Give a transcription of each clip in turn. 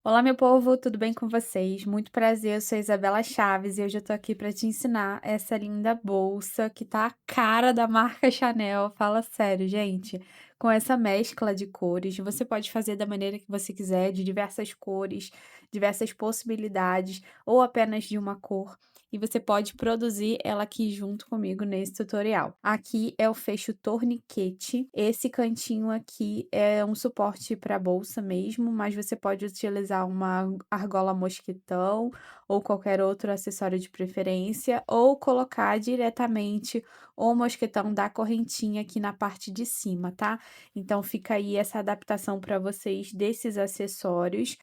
Olá, meu povo, tudo bem com vocês? Muito prazer, eu sou a Isabela Chaves e hoje eu tô aqui para te ensinar essa linda bolsa que tá a cara da marca Chanel. Fala sério, gente. Com essa mescla de cores, você pode fazer da maneira que você quiser, de diversas cores, diversas possibilidades, ou apenas de uma cor. E você pode produzir ela aqui junto comigo nesse tutorial. Aqui é o fecho torniquete. Esse cantinho aqui é um suporte para bolsa mesmo, mas você pode utilizar uma argola mosquitão ou qualquer outro acessório de preferência, ou colocar diretamente o mosquetão da correntinha aqui na parte de cima, tá? Então fica aí essa adaptação para vocês desses acessórios.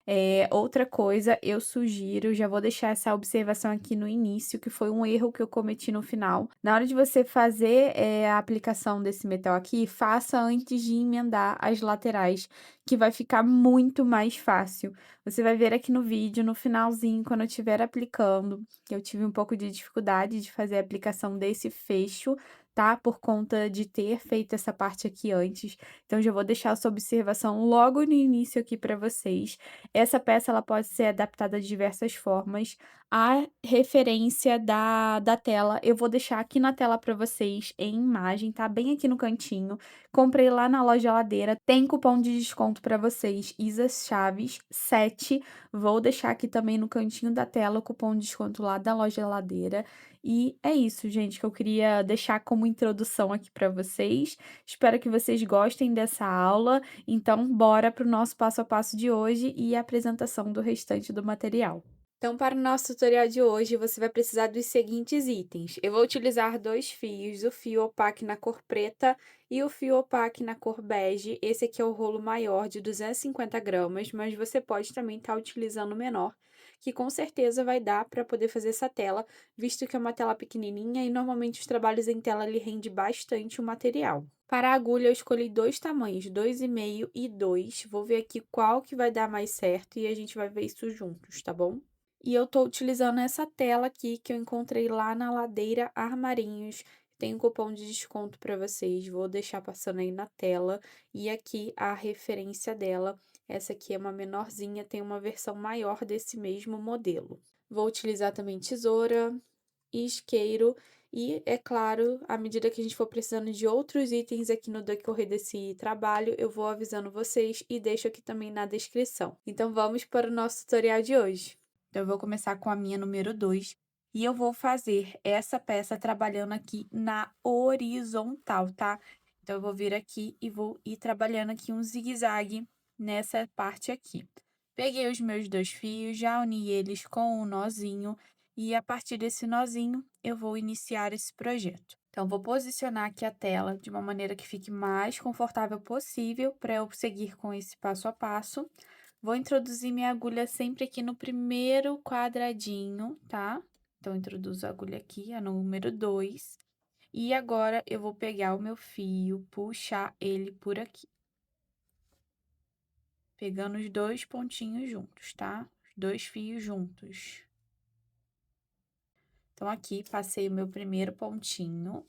Outra coisa, eu sugiro, já vou deixar essa observação aqui no início, que foi um erro que eu cometi no final. Na hora de você fazer a aplicação desse metal aqui, faça antes de emendar as laterais, que vai ficar muito mais fácil. Você vai ver aqui no vídeo, no finalzinho, quando eu estiver aplicando, que eu tive um pouco de dificuldade de fazer a aplicação desse fecho, tá? Por conta de ter feito essa parte aqui antes. Então, já vou deixar essa observação logo no início aqui para vocês. Essa peça ela pode ser adaptada de diversas formas. A referência da tela eu vou deixar aqui na tela para vocês em imagem, tá? Bem aqui no cantinho. Comprei lá na loja Ladeira, tem cupom de desconto para vocês, Isa Chaves 7. Vou deixar aqui também no cantinho da tela o cupom de desconto lá da loja Ladeira. E é isso, gente, que eu queria deixar como introdução aqui para vocês. Espero que vocês gostem dessa aula. Então, bora para o nosso passo a passo de hoje e a apresentação do restante do material. Então, para o nosso tutorial de hoje, você vai precisar dos seguintes itens. Eu vou utilizar dois fios, o fio opaque na cor preta e o fio opaque na cor bege. Esse aqui é o rolo maior de 250 gramas, mas você pode também estar utilizando o menor, que com certeza vai dar para poder fazer essa tela, visto que é uma tela pequenininha e normalmente os trabalhos em tela ele rende bastante o material. Para a agulha, eu escolhi dois tamanhos, 2,5 e 2. Vou ver aqui qual que vai dar mais certo e a gente vai ver isso juntos, tá bom? E eu tô utilizando essa tela aqui que eu encontrei lá na Ladeira Armarinhos. Tem um cupom de desconto para vocês, vou deixar passando aí na tela. E aqui a referência dela. Essa aqui é uma menorzinha, tem uma versão maior desse mesmo modelo. Vou utilizar também tesoura, isqueiro e, é claro, à medida que a gente for precisando de outros itens aqui no decorrer desse trabalho, eu vou avisando vocês e deixo aqui também na descrição. Então, vamos para o nosso tutorial de hoje. Então, eu vou começar com a minha número 2 e eu vou fazer essa peça trabalhando aqui na horizontal, tá? Então, eu vou vir aqui e vou ir trabalhando aqui um zigue-zague nessa parte aqui. Peguei os meus dois fios, já uni eles com um nozinho e a partir desse nozinho eu vou iniciar esse projeto. Então, vou posicionar aqui a tela de uma maneira que fique mais confortável possível para eu seguir com esse passo a passo. Vou introduzir minha agulha sempre aqui no primeiro quadradinho, tá? Então, introduzo a agulha aqui, a número 2. E agora, eu vou pegar o meu fio, puxar ele por aqui. Pegando os dois pontinhos juntos, tá? Os dois fios juntos. Então, aqui, passei o meu primeiro pontinho.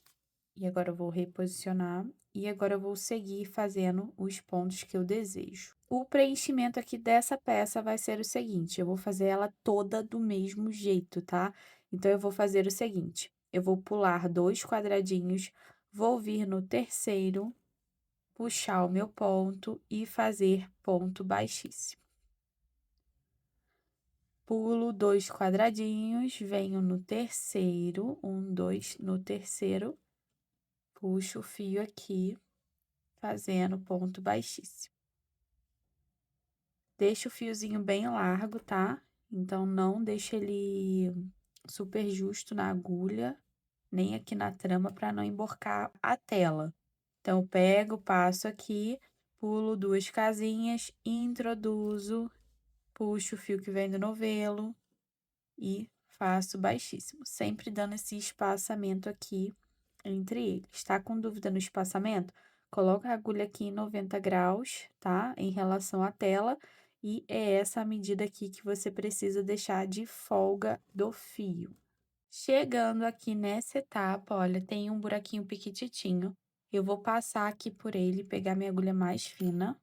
E agora eu vou reposicionar. E agora eu vou seguir fazendo os pontos que eu desejo. O preenchimento aqui dessa peça vai ser o seguinte, eu vou fazer ela toda do mesmo jeito, tá? Então, eu vou fazer o seguinte, eu vou pular dois quadradinhos, vou vir no terceiro, puxar o meu ponto e fazer ponto baixíssimo. Pulo dois quadradinhos, venho no terceiro, um, dois, no terceiro, puxo o fio aqui, fazendo ponto baixíssimo. Deixa o fiozinho bem largo, tá? Então, não deixa ele super justo na agulha, nem aqui na trama, para não emborcar a tela. Então, eu pego, passo aqui, pulo duas casinhas, introduzo, puxo o fio que vem do novelo e faço baixíssimo, sempre dando esse espaçamento aqui entre eles. Tá com dúvida no espaçamento? Coloca a agulha aqui em 90 graus, tá? Em relação à tela, e é essa a medida aqui que você precisa deixar de folga do fio. Chegando aqui nessa etapa, olha, tem um buraquinho piquititinho. Eu vou passar aqui por ele, pegar minha agulha mais fina.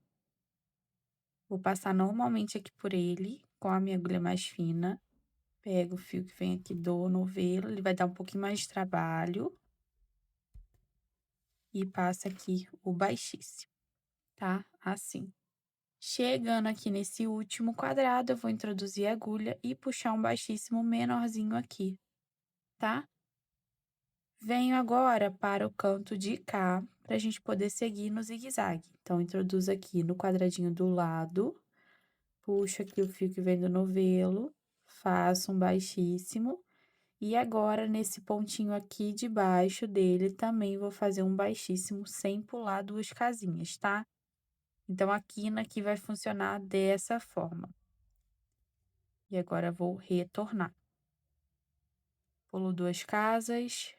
Vou passar normalmente aqui por ele, com a minha agulha mais fina. Pego o fio que vem aqui do novelo, ele vai dar um pouquinho mais de trabalho. E passa aqui o baixíssimo, tá? Assim. Chegando aqui nesse último quadrado, eu vou introduzir a agulha e puxar um baixíssimo menorzinho aqui, tá? Venho agora para o canto de cá, para a gente poder seguir no zigue-zague. Então, introduzo aqui no quadradinho do lado, puxo aqui o fio que vem do novelo, faço um baixíssimo, e agora nesse pontinho aqui de baixo dele também vou fazer um baixíssimo sem pular 2 casinhas, tá? Então, a quina aqui vai funcionar dessa forma. E agora vou retornar. Pulo 2 casas.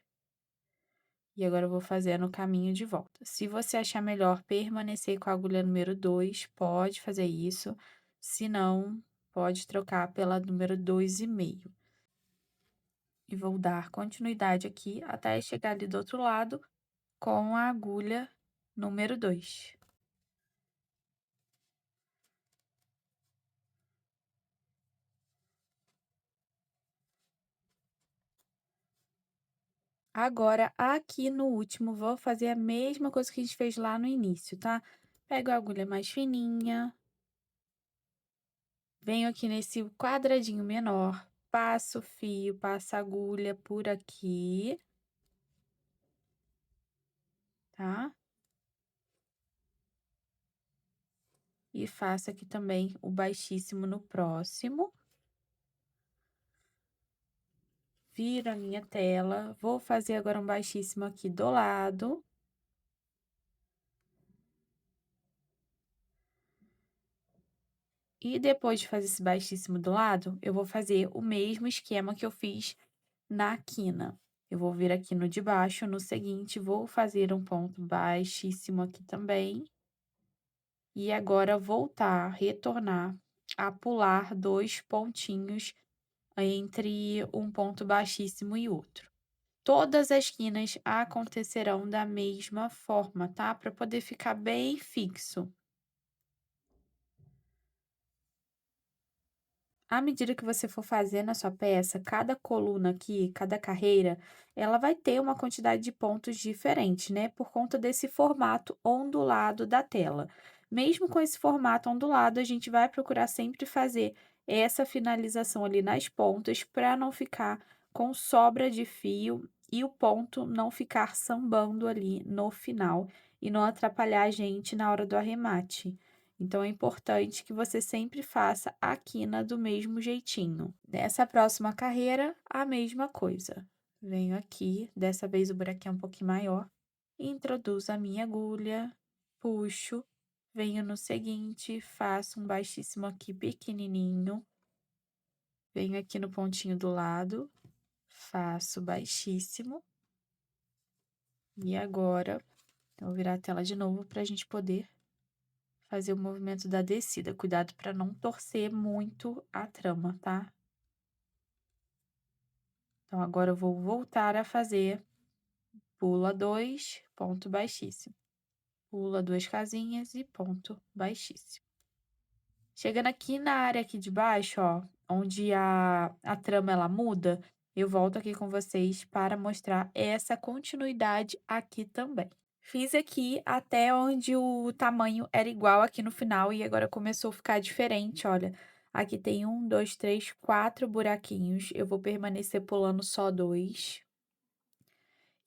E agora eu vou fazer no caminho de volta. Se você achar melhor permanecer com a agulha número 2, pode fazer isso. Se não, pode trocar pela número 2,5. E vou dar continuidade aqui até chegar ali do outro lado com a agulha número 2. Agora, aqui no último, vou fazer a mesma coisa que a gente fez lá no início, tá? Pego a agulha mais fininha, venho aqui nesse quadradinho menor, passo o fio, passo a agulha por aqui, tá? E faço aqui também o baixíssimo no próximo. Viro a minha tela, vou fazer agora um baixíssimo aqui do lado. E depois de fazer esse baixíssimo do lado, eu vou fazer o mesmo esquema que eu fiz na quina. Eu vou vir aqui no de baixo, no seguinte, vou fazer um ponto baixíssimo aqui também. E agora voltar, retornar a pular 2 pontinhos entre um ponto baixíssimo e outro. Todas as quinas acontecerão da mesma forma, tá? Para poder ficar bem fixo. À medida que você for fazendo a sua peça, cada coluna aqui, cada carreira, ela vai ter uma quantidade de pontos diferente, né? Por conta desse formato ondulado da tela. Mesmo com esse formato ondulado, a gente vai procurar sempre fazer essa finalização ali nas pontas para não ficar com sobra de fio e o ponto não ficar sambando ali no final e não atrapalhar a gente na hora do arremate. Então, é importante que você sempre faça a quina do mesmo jeitinho. Nessa próxima carreira, a mesma coisa. Venho aqui, dessa vez o buraquinho é um pouquinho maior, introduzo a minha agulha, puxo, venho no seguinte, faço um baixíssimo aqui pequenininho, venho aqui no pontinho do lado, faço baixíssimo, e agora, eu vou virar a tela de novo para a gente poder fazer o movimento da descida. Cuidado para não torcer muito a trama, tá? Então, agora eu vou voltar a fazer pula 2, ponto baixíssimo. Pula 2 casinhas e ponto baixíssimo. Chegando aqui na área aqui de baixo, ó, onde a trama ela muda, eu volto aqui com vocês para mostrar essa continuidade aqui também. Fiz aqui até onde o tamanho era igual aqui no final e agora começou a ficar diferente, olha. Aqui tem 1, 2, 3, 4 buraquinhos, eu vou permanecer pulando só 2.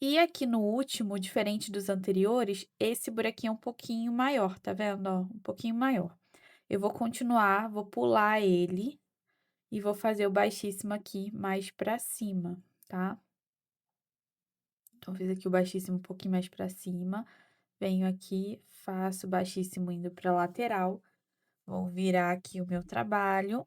E aqui no último, diferente dos anteriores, esse buraquinho é um pouquinho maior, tá vendo, ó? Um pouquinho maior. Eu vou continuar, vou pular ele e vou fazer o baixíssimo aqui mais pra cima, tá? Então, fiz aqui o baixíssimo um pouquinho mais pra cima. Venho aqui, faço baixíssimo indo para lateral, vou virar aqui o meu trabalho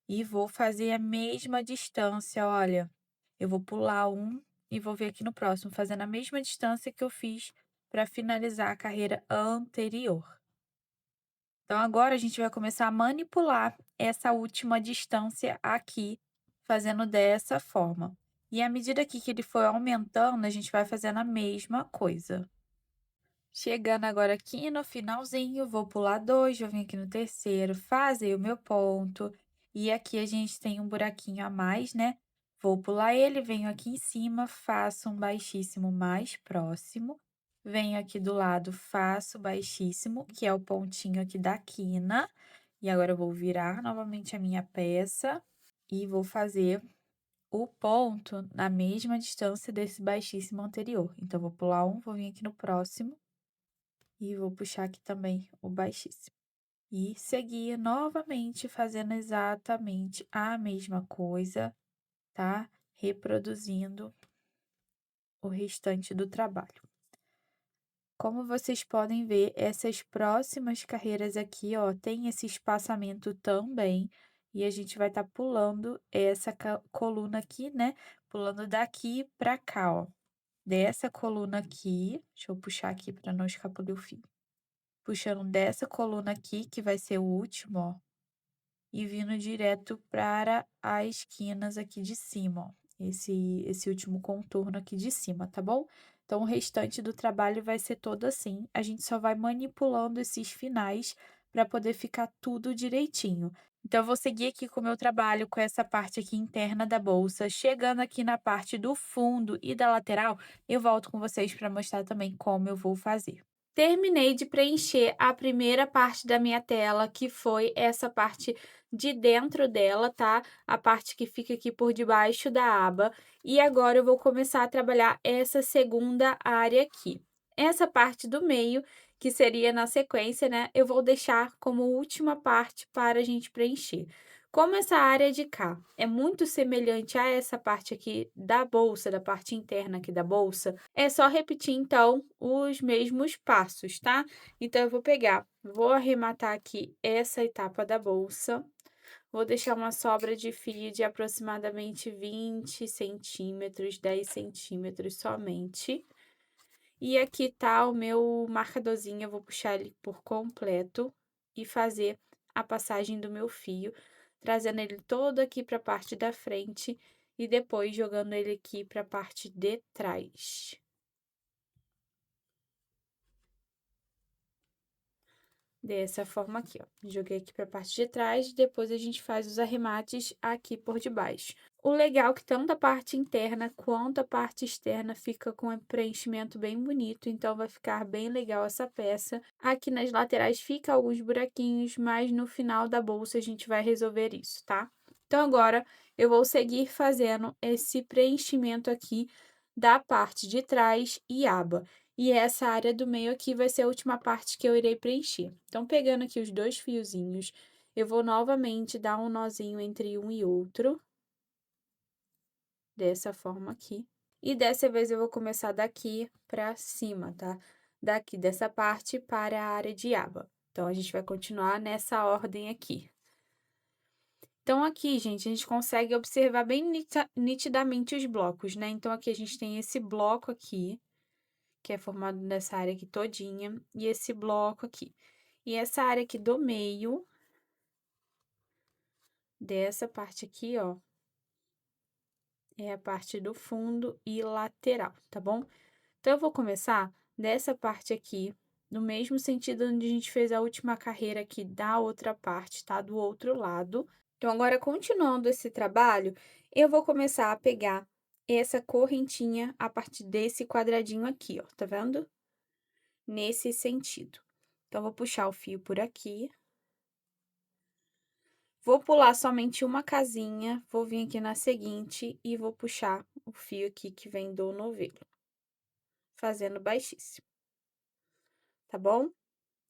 e vou fazer a mesma distância, olha. Eu vou pular um e vou vir aqui no próximo, fazendo a mesma distância que eu fiz para finalizar a carreira anterior. Então, agora a gente vai começar a manipular essa última distância aqui, fazendo dessa forma. E à medida que ele for aumentando, a gente vai fazendo a mesma coisa. Chegando agora aqui no finalzinho, vou pular 2, vou vir aqui no terceiro, fazer o meu ponto. E aqui a gente tem um buraquinho a mais, né? Vou pular ele, venho aqui em cima, faço um baixíssimo mais próximo. Venho aqui do lado, faço baixíssimo, que é o pontinho aqui da quina. E agora eu vou virar novamente a minha peça e vou fazer o ponto na mesma distância desse baixíssimo anterior. Então, vou pular um, vou vir aqui no próximo e vou puxar aqui também o baixíssimo. E seguir novamente fazendo exatamente a mesma coisa, tá? Reproduzindo o restante do trabalho. Como vocês podem ver, essas próximas carreiras aqui, ó, tem esse espaçamento também, e a gente vai estar pulando essa coluna aqui, né? Pulando daqui para cá, ó. Dessa coluna aqui, deixa eu puxar aqui para não escapulir o fio. Puxando dessa coluna aqui, que vai ser o último, ó, e vindo direto para as esquinas aqui de cima, ó. Esse último contorno aqui de cima, tá bom? Então, o restante do trabalho vai ser todo assim. A gente só vai manipulando esses finais para poder ficar tudo direitinho. Então, eu vou seguir aqui com o meu trabalho, com essa parte aqui interna da bolsa. Chegando aqui na parte do fundo e da lateral, eu volto com vocês para mostrar também como eu vou fazer. Terminei de preencher a primeira parte da minha tela, que foi essa parte de dentro dela, tá? A parte que fica aqui por debaixo da aba. E agora eu vou começar a trabalhar essa segunda área aqui. Essa parte do meio, que seria na sequência, né? Eu vou deixar como última parte para a gente preencher. Como essa área de cá é muito semelhante a essa parte aqui da bolsa, da parte interna aqui da bolsa, é só repetir então os mesmos passos, tá? Então eu vou arrematar aqui essa etapa da bolsa, vou deixar uma sobra de fio de aproximadamente 20 centímetros, 10 centímetros somente. E aqui tá o meu marcadorzinho, eu vou puxar ele por completo e fazer a passagem do meu fio, trazendo ele todo aqui para a parte da frente e depois jogando ele aqui para a parte de trás. Dessa forma aqui, ó. Joguei aqui para a parte de trás, depois a gente faz os arremates aqui por debaixo. O legal é que tanto a parte interna quanto a parte externa fica com um preenchimento bem bonito, então vai ficar bem legal essa peça. Aqui nas laterais fica alguns buraquinhos, mas no final da bolsa a gente vai resolver isso, tá? Então agora eu vou seguir fazendo esse preenchimento aqui da parte de trás e aba. E essa área do meio aqui vai ser a última parte que eu irei preencher. Então, pegando aqui os dois fiozinhos, eu vou novamente dar um nozinho entre um e outro. Dessa forma aqui. E dessa vez eu vou começar daqui pra cima, tá? Daqui dessa parte para a área de aba. Então, a gente vai continuar nessa ordem aqui. Então, aqui, gente, a gente consegue observar bem nitidamente os blocos, né? Então, aqui a gente tem esse bloco aqui, que é formado nessa área aqui todinha, e esse bloco aqui. E essa área aqui do meio, dessa parte aqui, ó, é a parte do fundo e lateral, tá bom? Então, eu vou começar dessa parte aqui, no mesmo sentido onde a gente fez a última carreira aqui da outra parte, tá? Do outro lado. Então, agora, continuando esse trabalho, eu vou começar a pegar essa correntinha a partir desse quadradinho aqui, ó, tá vendo? Nesse sentido. Então, vou puxar o fio por aqui. Vou pular somente uma casinha, vou vir aqui na seguinte e vou puxar o fio aqui que vem do novelo, fazendo baixíssimo, tá bom?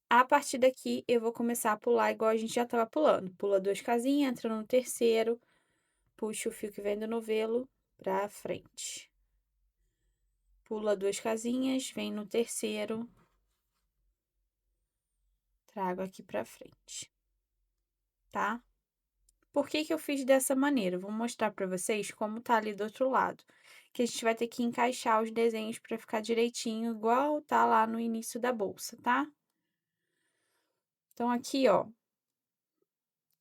A partir daqui, eu vou começar a pular igual a gente já tava pulando. Pula duas casinhas, entra no terceiro, puxa o fio que vem do novelo pra frente. Pula duas casinhas, vem no terceiro, trago aqui pra frente, tá? Por que que eu fiz dessa maneira? Vou mostrar pra vocês como tá ali do outro lado. Que a gente vai ter que encaixar os desenhos pra ficar direitinho, igual tá lá no início da bolsa, tá? Então, aqui, ó,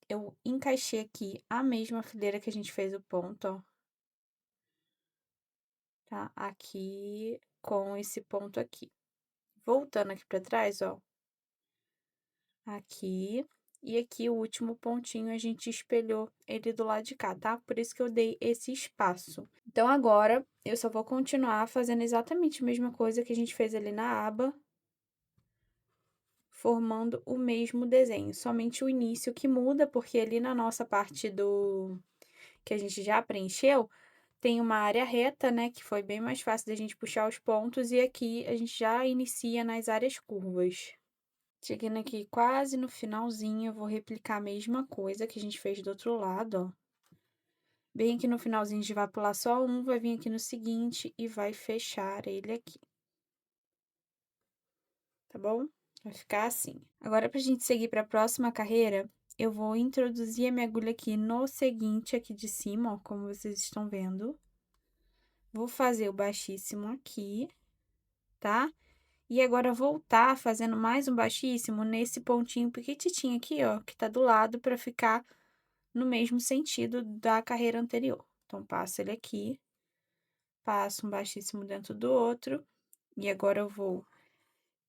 eu encaixei aqui a mesma fileira que a gente fez o ponto, ó. Tá? Aqui com esse ponto aqui. Voltando aqui pra trás, ó, aqui, e aqui o último pontinho a gente espelhou ele do lado de cá, tá? Por isso que eu dei esse espaço. Então, agora, eu só vou continuar fazendo exatamente a mesma coisa que a gente fez ali na aba, formando o mesmo desenho, somente o início que muda, porque ali na nossa parte que a gente já preencheu, tem uma área reta, né, que foi bem mais fácil da gente puxar os pontos, e aqui a gente já inicia nas áreas curvas. Chegando aqui quase no finalzinho, eu vou replicar a mesma coisa que a gente fez do outro lado, ó. Bem aqui no finalzinho, a gente vai pular só um, vai vir aqui no seguinte e vai fechar ele aqui. Tá bom? Vai ficar assim. Agora, pra gente seguir para a próxima carreira, eu vou introduzir a minha agulha aqui no seguinte, aqui de cima, ó, como vocês estão vendo. Vou fazer o baixíssimo aqui, tá? E agora voltar fazendo mais um baixíssimo nesse pontinho pequititinho aqui, ó, que tá do lado, para ficar no mesmo sentido da carreira anterior. Então, passo ele aqui, passo um baixíssimo dentro do outro, e agora eu vou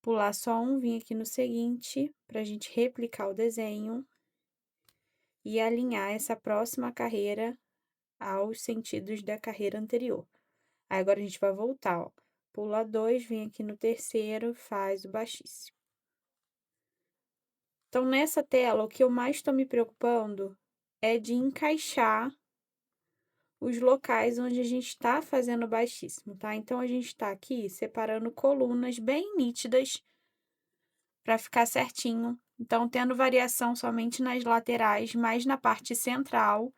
pular só um, vir aqui no seguinte, pra gente replicar o desenho e alinhar essa próxima carreira aos sentidos da carreira anterior. Aí, agora a gente vai voltar, ó. Pula dois, vem aqui no terceiro, faz o baixíssimo. Então, nessa tela, o que eu mais estou me preocupando é de encaixar os locais onde a gente está fazendo baixíssimo, tá? Então, a gente está aqui separando colunas bem nítidas para ficar certinho. Então, tendo variação somente nas laterais, mas na parte central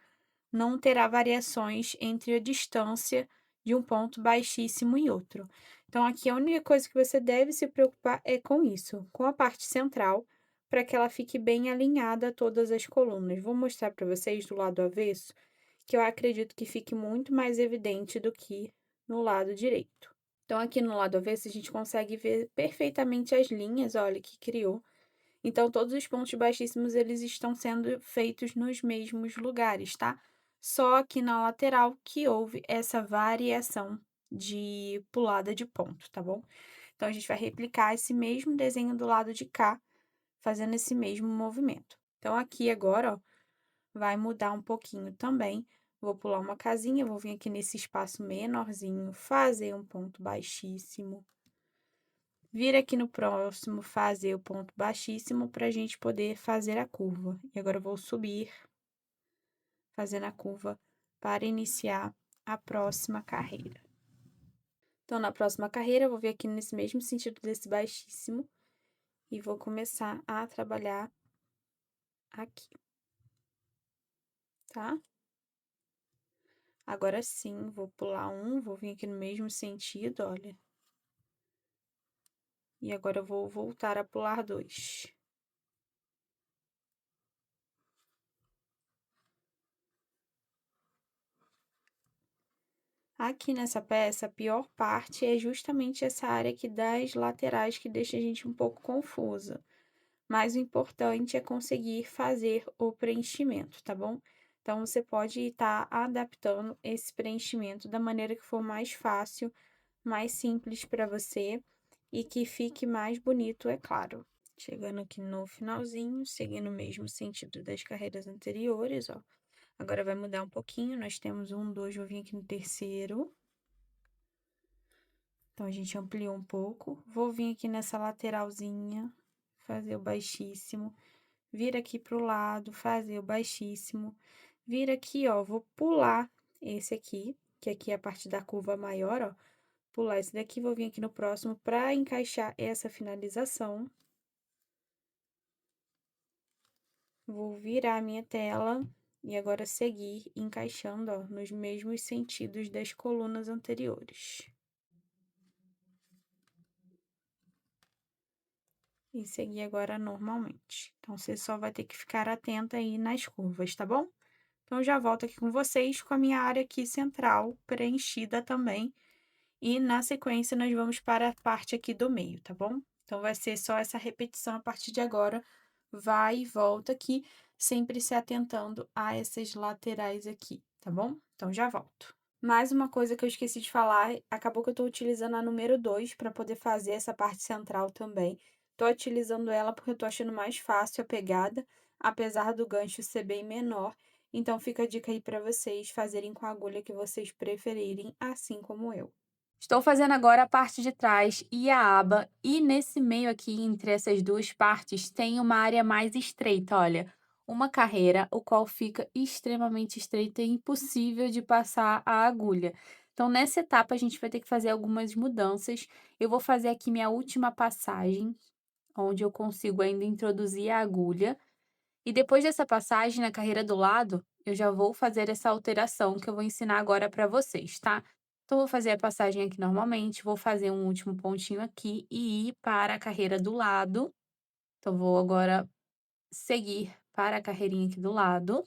não terá variações entre a distância de um ponto baixíssimo e outro. Então, aqui a única coisa que você deve se preocupar é com isso, com a parte central, para que ela fique bem alinhada a todas as colunas. Vou mostrar para vocês do lado avesso, que eu acredito que fique muito mais evidente do que no lado direito. Então, aqui no lado avesso, a gente consegue ver perfeitamente as linhas, olha, que criou. Então, todos os pontos baixíssimos, eles estão sendo feitos nos mesmos lugares, tá? Só aqui na lateral que houve essa variação de pulada de ponto, tá bom? Então, a gente vai replicar esse mesmo desenho do lado de cá, fazendo esse mesmo movimento. Então, aqui agora, ó, vai mudar um pouquinho também. Vou pular uma casinha, vou vir aqui nesse espaço menorzinho, fazer um ponto baixíssimo. Vir aqui no próximo, fazer o ponto baixíssimo para a gente poder fazer a curva. E agora eu vou subir, fazendo a curva para iniciar a próxima carreira. Então, na próxima carreira, eu vou vir aqui nesse mesmo sentido desse baixíssimo e vou começar a trabalhar aqui, tá? Agora sim, vou pular um, vou vir aqui no mesmo sentido, olha. E agora eu vou voltar a pular dois. Aqui nessa peça, a pior parte é justamente essa área aqui das laterais que deixa a gente um pouco confusa. Mas o importante é conseguir fazer o preenchimento, tá bom? Então, você pode estar adaptando esse preenchimento da maneira que for mais fácil, mais simples para você e que fique mais bonito, é claro. Chegando aqui no finalzinho, seguindo o mesmo sentido das carreiras anteriores, ó. Agora vai mudar um pouquinho, nós temos um, dois, vou vir aqui no terceiro. Então, a gente ampliou um pouco. Vou vir aqui nessa lateralzinha, fazer o baixíssimo. Vir aqui pro lado, fazer o baixíssimo. Vir aqui, ó, vou pular esse aqui, que aqui é a parte da curva maior, ó. Pular esse daqui, vou vir aqui no próximo pra encaixar essa finalização. Vou virar a minha tela e agora seguir encaixando, ó, nos mesmos sentidos das colunas anteriores. E seguir agora normalmente. Então, você só vai ter que ficar atenta aí nas curvas, tá bom? Então, eu já volto aqui com vocês com a minha área aqui central preenchida também. E, na sequência, nós vamos para a parte aqui do meio, tá bom? Então, vai ser só essa repetição a partir de agora. Vai e volta aqui, sempre se atentando a essas laterais aqui, tá bom? Então, já volto. Mais uma coisa que eu esqueci de falar, acabou que eu tô utilizando a número 2 para poder fazer essa parte central também. Tô utilizando ela porque eu tô achando mais fácil a pegada, apesar do gancho ser bem menor. Então fica a dica aí para vocês fazerem com a agulha que vocês preferirem, assim como eu. Estou fazendo agora a parte de trás e a aba, e nesse meio aqui, entre essas duas partes, tem uma área mais estreita, olha, uma carreira, o qual fica extremamente estreita e impossível de passar a agulha. Então, nessa etapa, a gente vai ter que fazer algumas mudanças. Eu vou fazer aqui minha última passagem, onde eu consigo ainda introduzir a agulha. E depois dessa passagem na carreira do lado, eu já vou fazer essa alteração que eu vou ensinar agora para vocês, tá? Então, vou fazer a passagem aqui normalmente, vou fazer um último pontinho aqui e ir para a carreira do lado. Então, vou agora seguir para a carreirinha aqui do lado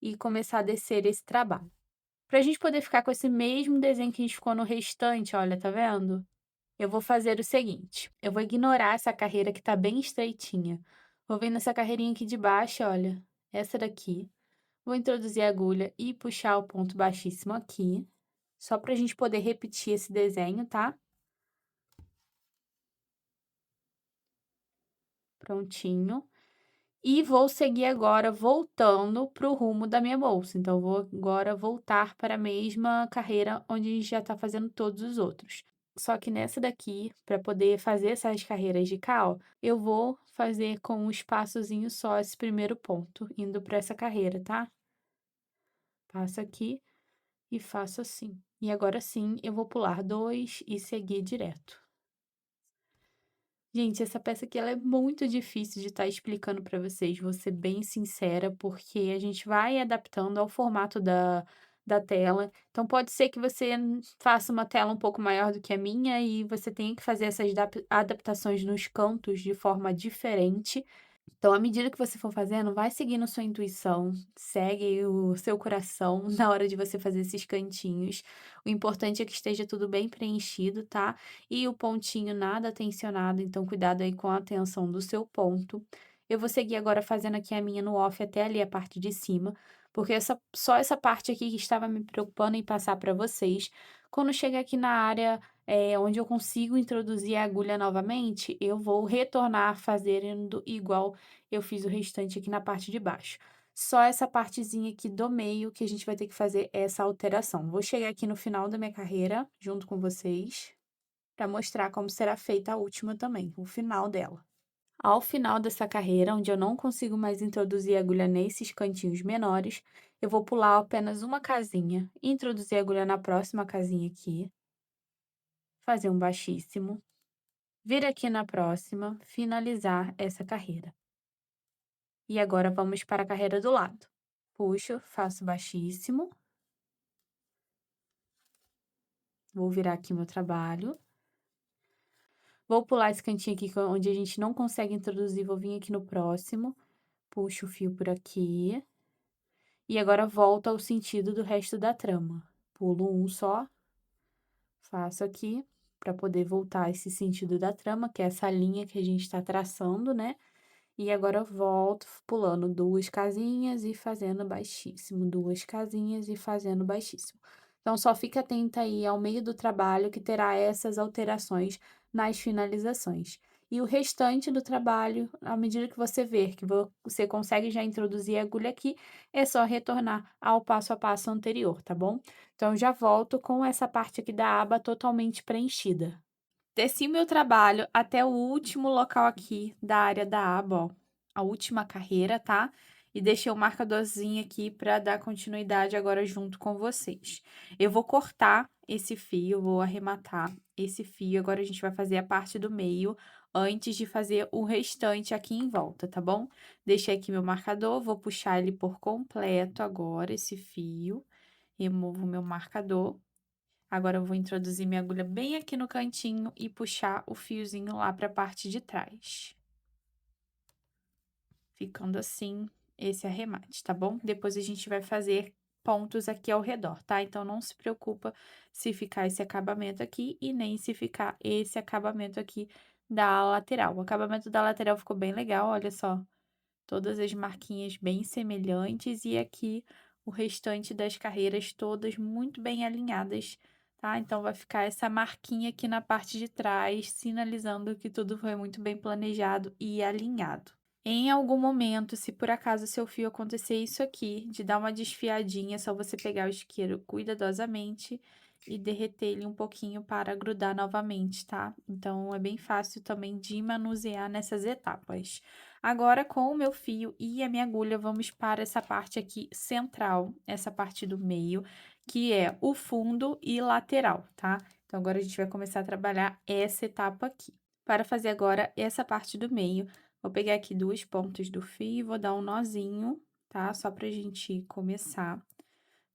e começar a descer esse trabalho. Para a gente poder ficar com esse mesmo desenho que a gente ficou no restante, olha, tá vendo? Eu vou fazer o seguinte, eu vou ignorar essa carreira que tá bem estreitinha. Vou vir nessa carreirinha aqui de baixo, olha, essa daqui. Vou introduzir a agulha e puxar o ponto baixíssimo aqui, só pra gente poder repetir esse desenho, tá? Prontinho. E vou seguir agora voltando para o rumo da minha bolsa. Então, vou agora voltar para a mesma carreira onde a gente já está fazendo todos os outros. Só que nessa daqui, para poder fazer essas carreiras de cá, ó, eu vou fazer com um espaçozinho só esse primeiro ponto, indo para essa carreira, tá? Passo aqui e faço assim. E agora sim, eu vou pular dois e seguir direto. Gente, essa peça aqui ela é muito difícil de estar explicando para vocês, vou ser bem sincera, porque a gente vai adaptando ao formato da tela. Então pode ser que você faça uma tela um pouco maior do que a minha e você tenha que fazer essas adaptações nos cantos de forma diferente. Então, à medida que você for fazendo, vai seguindo sua intuição, segue o seu coração na hora de você fazer esses cantinhos. O importante é que esteja tudo bem preenchido, tá? E o pontinho nada tensionado, então cuidado aí com a tensão do seu ponto. Eu vou seguir agora fazendo aqui a minha no off até ali a parte de cima, porque só essa parte aqui que estava me preocupando em passar para vocês. Quando chegar aqui na área onde eu consigo introduzir a agulha novamente, eu vou retornar fazendo igual eu fiz o restante aqui na parte de baixo. Só essa partezinha aqui do meio que a gente vai ter que fazer essa alteração. Vou chegar aqui no final da minha carreira, junto com vocês, para mostrar como será feita a última também, o final dela. Ao final dessa carreira, onde eu não consigo mais introduzir a agulha nesses cantinhos menores, eu vou pular apenas uma casinha, introduzir a agulha na próxima casinha aqui, fazer um baixíssimo, vir aqui na próxima, finalizar essa carreira. E agora vamos para a carreira do lado. Puxo, faço baixíssimo. Vou virar aqui meu trabalho. Vou pular esse cantinho aqui onde a gente não consegue introduzir, vou vir aqui no próximo. Puxo o fio por aqui. E agora volto ao sentido do resto da trama. Pulo um só. Faço aqui, para poder voltar esse sentido da trama, que é essa linha que a gente está traçando, né? E agora eu volto pulando 2 casinhas e fazendo baixíssimo, 2 casinhas e fazendo baixíssimo. Então, só fica atenta aí ao meio do trabalho que terá essas alterações nas finalizações. E o restante do trabalho, à medida que você ver que você consegue já introduzir a agulha aqui, é só retornar ao passo a passo anterior, tá bom? Então, eu já volto com essa parte aqui da aba totalmente preenchida. Desci meu trabalho até o último local aqui da área da aba, ó, a última carreira, tá? E deixei o marcadorzinho aqui para dar continuidade agora junto com vocês. Eu vou cortar esse fio, vou arrematar esse fio, agora a gente vai fazer a parte do meio, antes de fazer o restante aqui em volta, tá bom? Deixei aqui meu marcador, vou puxar ele por completo agora, esse fio, removo meu marcador. Agora eu vou introduzir minha agulha bem aqui no cantinho e puxar o fiozinho lá para a parte de trás. Ficando assim esse arremate, tá bom? Depois a gente vai fazer pontos aqui ao redor, tá? Então não se preocupa se ficar esse acabamento aqui e nem se ficar esse acabamento aqui da lateral. O acabamento da lateral ficou bem legal, olha só. Todas as marquinhas bem semelhantes e aqui o restante das carreiras todas muito bem alinhadas, tá? Então vai ficar essa marquinha aqui na parte de trás, sinalizando que tudo foi muito bem planejado e alinhado. Em algum momento, se por acaso seu fio acontecer isso aqui, de dar uma desfiadinha, é só você pegar o isqueiro cuidadosamente e derreter ele um pouquinho para grudar novamente, tá? Então é bem fácil também de manusear nessas etapas. Agora, com o meu fio e a minha agulha, vamos para essa parte aqui central, essa parte do meio, que é o fundo e lateral, tá? Então agora a gente vai começar a trabalhar essa etapa aqui. Para fazer agora essa parte do meio, vou pegar aqui 2 pontas do fio e vou dar um nozinho, tá? Só pra gente começar.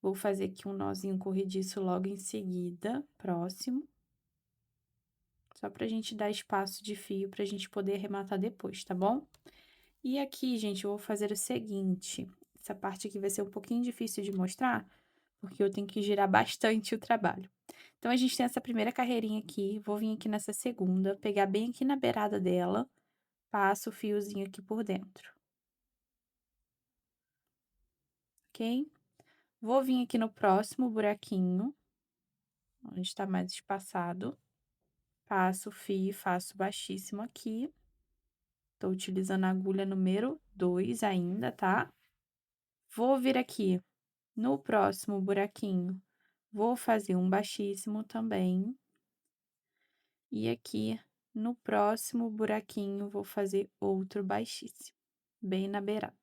Vou fazer aqui um nozinho corrediço logo em seguida, próximo. Só pra gente dar espaço de fio pra gente poder arrematar depois, tá bom? E aqui, gente, eu vou fazer o seguinte, essa parte aqui vai ser um pouquinho difícil de mostrar, porque eu tenho que girar bastante o trabalho. Então, a gente tem essa primeira carreirinha aqui, vou vir aqui nessa segunda, pegar bem aqui na beirada dela, passo o fiozinho aqui por dentro. Ok? Vou vir aqui no próximo buraquinho, onde está mais espaçado, passo o fio e faço baixíssimo aqui. Tô utilizando a agulha número 2 ainda, tá? Vou vir aqui no próximo buraquinho, vou fazer um baixíssimo também. E aqui no próximo buraquinho, vou fazer outro baixíssimo, bem na beirada.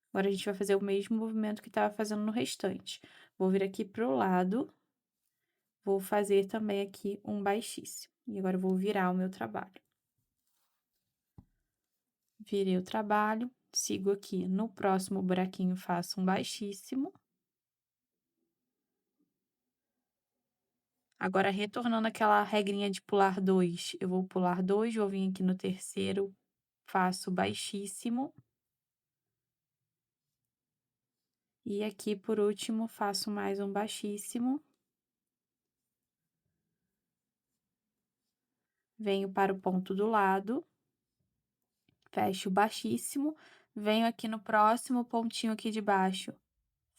Agora, a gente vai fazer o mesmo movimento que estava fazendo no restante. Vou vir aqui pro lado, vou fazer também aqui um baixíssimo. E agora, eu vou virar o meu trabalho. Virei o trabalho, sigo aqui no próximo buraquinho, faço um baixíssimo. Agora, retornando aquela regrinha de pular 2, eu vou pular 2, vou vir aqui no terceiro, faço baixíssimo. E aqui, por último, faço mais um baixíssimo. Venho para o ponto do lado, fecho baixíssimo, venho aqui no próximo pontinho aqui de baixo,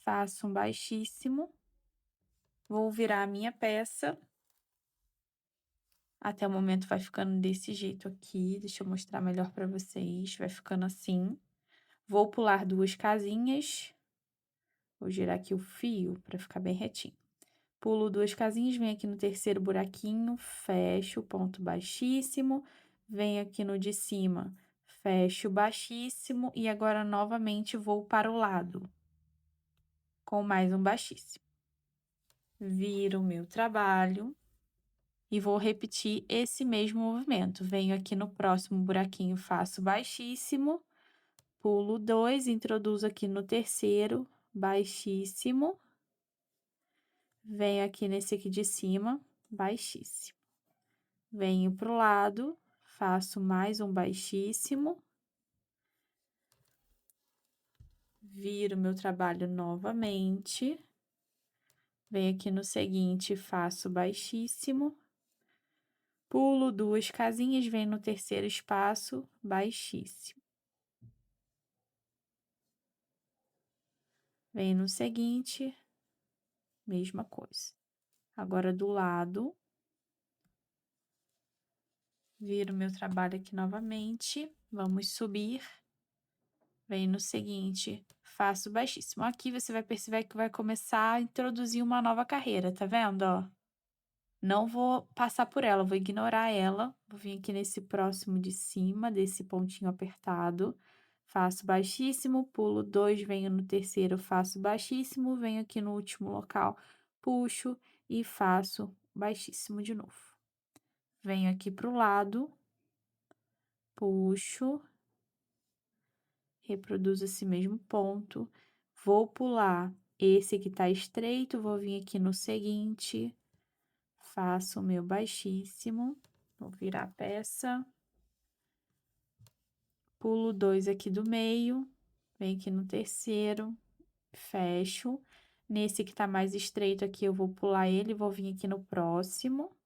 faço um baixíssimo, vou virar a minha peça. Até o momento vai ficando desse jeito aqui, deixa eu mostrar melhor para vocês, vai ficando assim. Vou pular 2 casinhas, vou girar aqui o fio para ficar bem retinho. Pulo 2 casinhas, venho aqui no terceiro buraquinho, fecho o ponto baixíssimo, venho aqui no de cima, fecho baixíssimo e agora novamente vou para o lado, com mais um baixíssimo. Viro o meu trabalho e vou repetir esse mesmo movimento. Venho aqui no próximo buraquinho, faço baixíssimo, pulo 2, introduzo aqui no terceiro, baixíssimo. Venho aqui nesse aqui de cima, baixíssimo. Venho pro lado, faço mais um baixíssimo. Viro meu trabalho novamente. Venho aqui no seguinte, faço baixíssimo. Pulo 2 casinhas, venho no terceiro espaço, baixíssimo. Venho no seguinte, mesma coisa. Agora, do lado, viro meu trabalho aqui novamente, vamos subir. Venho no seguinte, faço baixíssimo. Aqui você vai perceber que vai começar a introduzir uma nova carreira, tá vendo, ó? Não vou passar por ela, vou ignorar ela, vou vir aqui nesse próximo de cima, desse pontinho apertado, faço baixíssimo, pulo 2, venho no terceiro, faço baixíssimo, venho aqui no último local, puxo e faço baixíssimo de novo. Venho aqui pro lado, puxo, reproduzo esse mesmo ponto, vou pular esse que tá estreito, vou vir aqui no seguinte, faço o meu baixíssimo, vou virar a peça, pulo 2 aqui do meio, venho aqui no terceiro, fecho. Nesse que tá mais estreito aqui, eu vou pular ele, vou vir aqui no próximo.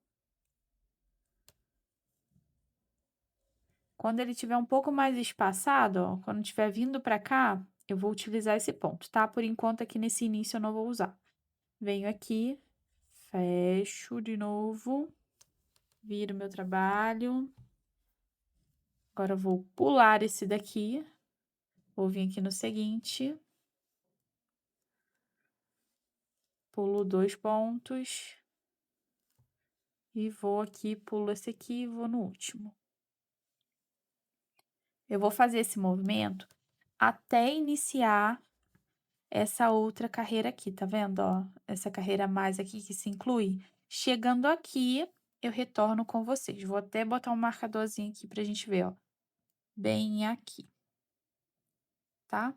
Quando ele tiver um pouco mais espaçado, ó, quando tiver vindo pra cá, eu vou utilizar esse ponto, tá? Por enquanto, aqui nesse início eu não vou usar. Venho aqui, fecho de novo, viro meu trabalho. Agora eu vou pular esse daqui, vou vir aqui no seguinte, pulo 2 pontos, e vou aqui, pulo esse aqui e vou no último. Eu vou fazer esse movimento até iniciar essa outra carreira aqui, tá vendo, ó? Essa carreira a mais aqui que se inclui. Chegando aqui, eu retorno com vocês. Vou até botar um marcadorzinho aqui pra gente ver, ó. Bem aqui, tá?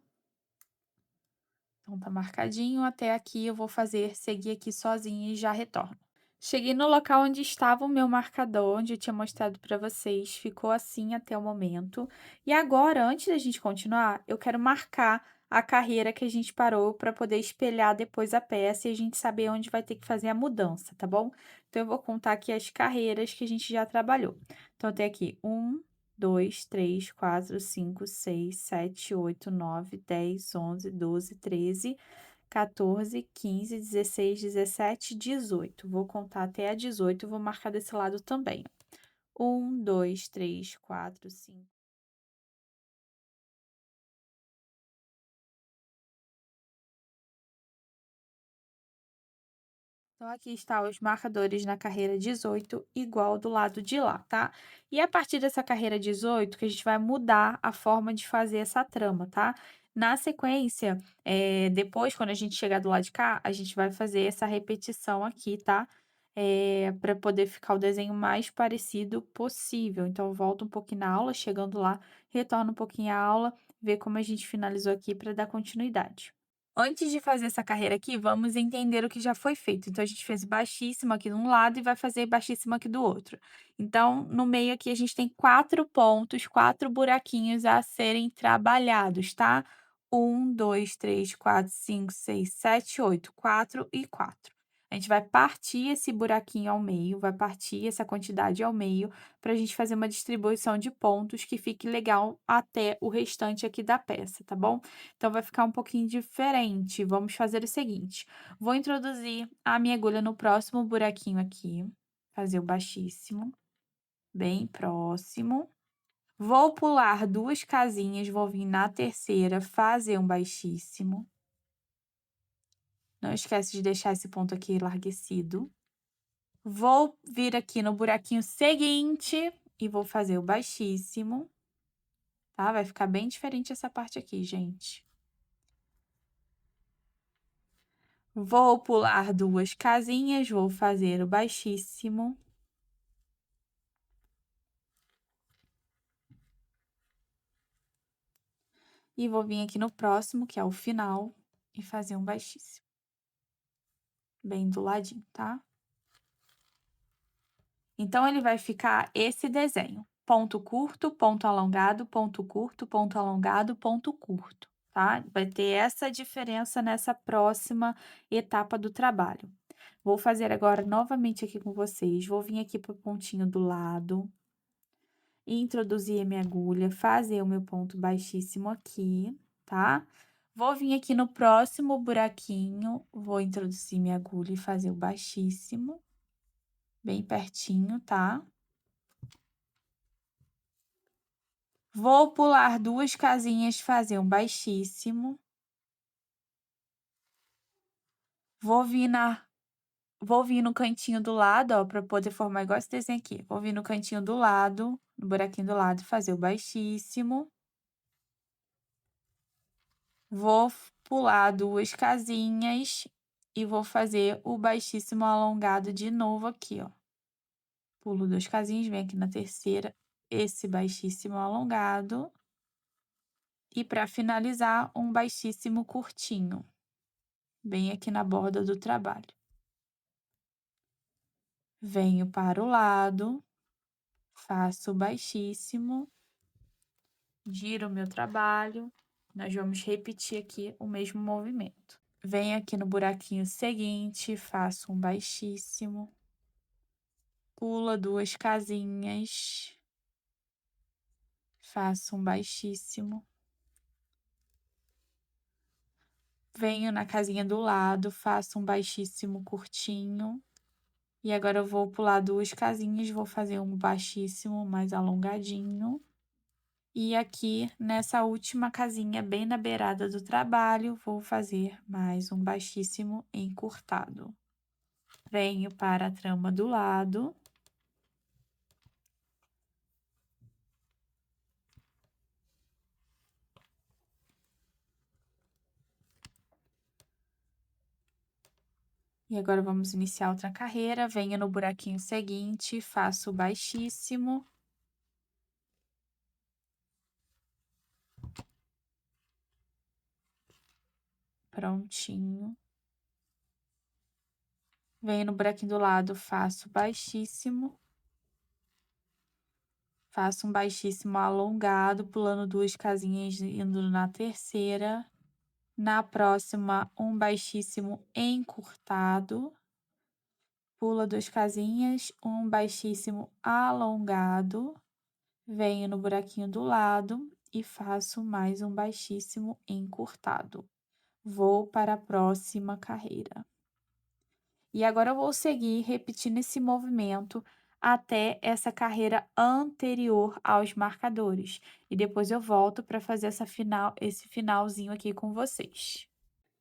Então, tá marcadinho. Até aqui eu vou seguir aqui sozinha e já retorno. Cheguei no local onde estava o meu marcador, onde eu tinha mostrado para vocês, ficou assim até o momento. E agora, antes da gente continuar, eu quero marcar a carreira que a gente parou para poder espelhar depois a peça e a gente saber onde vai ter que fazer a mudança, tá bom? Então, eu vou contar aqui as carreiras que a gente já trabalhou. Então, tem aqui 1, 2, 3, 4, 5, 6, 7, 8, 9, 10, 11, 12, 13, 14, 15, 16, 17, 18. Vou contar até a 18 e vou marcar desse lado também. 1, 2, 3, 4, 5. Então, aqui está os marcadores na carreira 18, igual do lado de lá, tá? E a partir dessa carreira 18, que a gente vai mudar a forma de fazer essa trama, tá? Na sequência, depois, quando a gente chegar do lado de cá, a gente vai fazer essa repetição aqui, tá? Para poder ficar o desenho mais parecido possível. Então, eu volto um pouquinho na aula, chegando lá, retorno um pouquinho a aula, ver como a gente finalizou aqui para dar continuidade. Antes de fazer essa carreira aqui, vamos entender o que já foi feito. Então, a gente fez baixíssimo aqui de um lado e vai fazer baixíssimo aqui do outro. Então, no meio aqui, a gente tem 4 pontos, 4 buraquinhos a serem trabalhados, tá? 1, 2, 3, 4, 5, 6, 7, 8. 4 e 4. A gente vai partir esse buraquinho ao meio, vai partir essa quantidade ao meio, para a gente fazer uma distribuição de pontos que fique legal até o restante aqui da peça, tá bom? Então, vai ficar um pouquinho diferente. Vamos fazer o seguinte: vou introduzir a minha agulha no próximo buraquinho aqui, fazer o baixíssimo, bem próximo. Vou pular 2 casinhas, vou vir na terceira, fazer um baixíssimo. Não esquece de deixar esse ponto aqui enlarguecido. Vou vir aqui no buraquinho seguinte e vou fazer o baixíssimo, tá? Vai ficar bem diferente essa parte aqui, gente. Vou pular 2 casinhas, vou fazer o baixíssimo. E vou vir aqui no próximo, que é o final, e fazer um baixíssimo. Bem do ladinho, tá? Então, ele vai ficar esse desenho: ponto curto, ponto alongado, ponto curto, ponto alongado, ponto curto, tá? Vai ter essa diferença nessa próxima etapa do trabalho. Vou fazer agora novamente aqui com vocês. Vou vir aqui pro pontinho do lado, introduzir a minha agulha, fazer o meu ponto baixíssimo aqui, tá? Vou vir aqui no próximo buraquinho, vou introduzir minha agulha e fazer o baixíssimo, bem pertinho, tá? Vou pular 2 casinhas, fazer um baixíssimo. Vou vir no cantinho do lado, ó, pra poder formar igual esse desenho aqui. Vou vir no cantinho do lado, no buraquinho do lado, fazer o baixíssimo. Vou pular 2 casinhas e vou fazer o baixíssimo alongado de novo aqui, ó. Pulo 2 casinhas, venho aqui na terceira, esse baixíssimo alongado. E para finalizar, um baixíssimo curtinho, bem aqui na borda do trabalho. Venho para o lado, faço o baixíssimo, giro o meu trabalho. Nós vamos repetir aqui o mesmo movimento. Venho aqui no buraquinho seguinte, faço um baixíssimo, pula 2 casinhas, faço um baixíssimo, Venho na casinha do lado, faço um baixíssimo curtinho. E agora eu vou pular 2 casinhas, vou fazer um baixíssimo mais alongadinho. E aqui nessa última casinha, bem na beirada do trabalho, vou fazer mais um baixíssimo encurtado. Venho para a trama do lado. E agora vamos iniciar outra carreira. Venho no buraquinho seguinte, faço baixíssimo. Prontinho. Venho no buraquinho do lado, faço baixíssimo. Faço um baixíssimo alongado, pulando 2 casinhas, indo na terceira. Na próxima, um baixíssimo encurtado. Pula 2 casinhas, um baixíssimo alongado. Venho no buraquinho do lado e faço mais um baixíssimo encurtado. Vou para a próxima carreira. E agora eu vou seguir repetindo esse movimento até essa carreira anterior aos marcadores. E depois eu volto para fazer esse finalzinho aqui com vocês.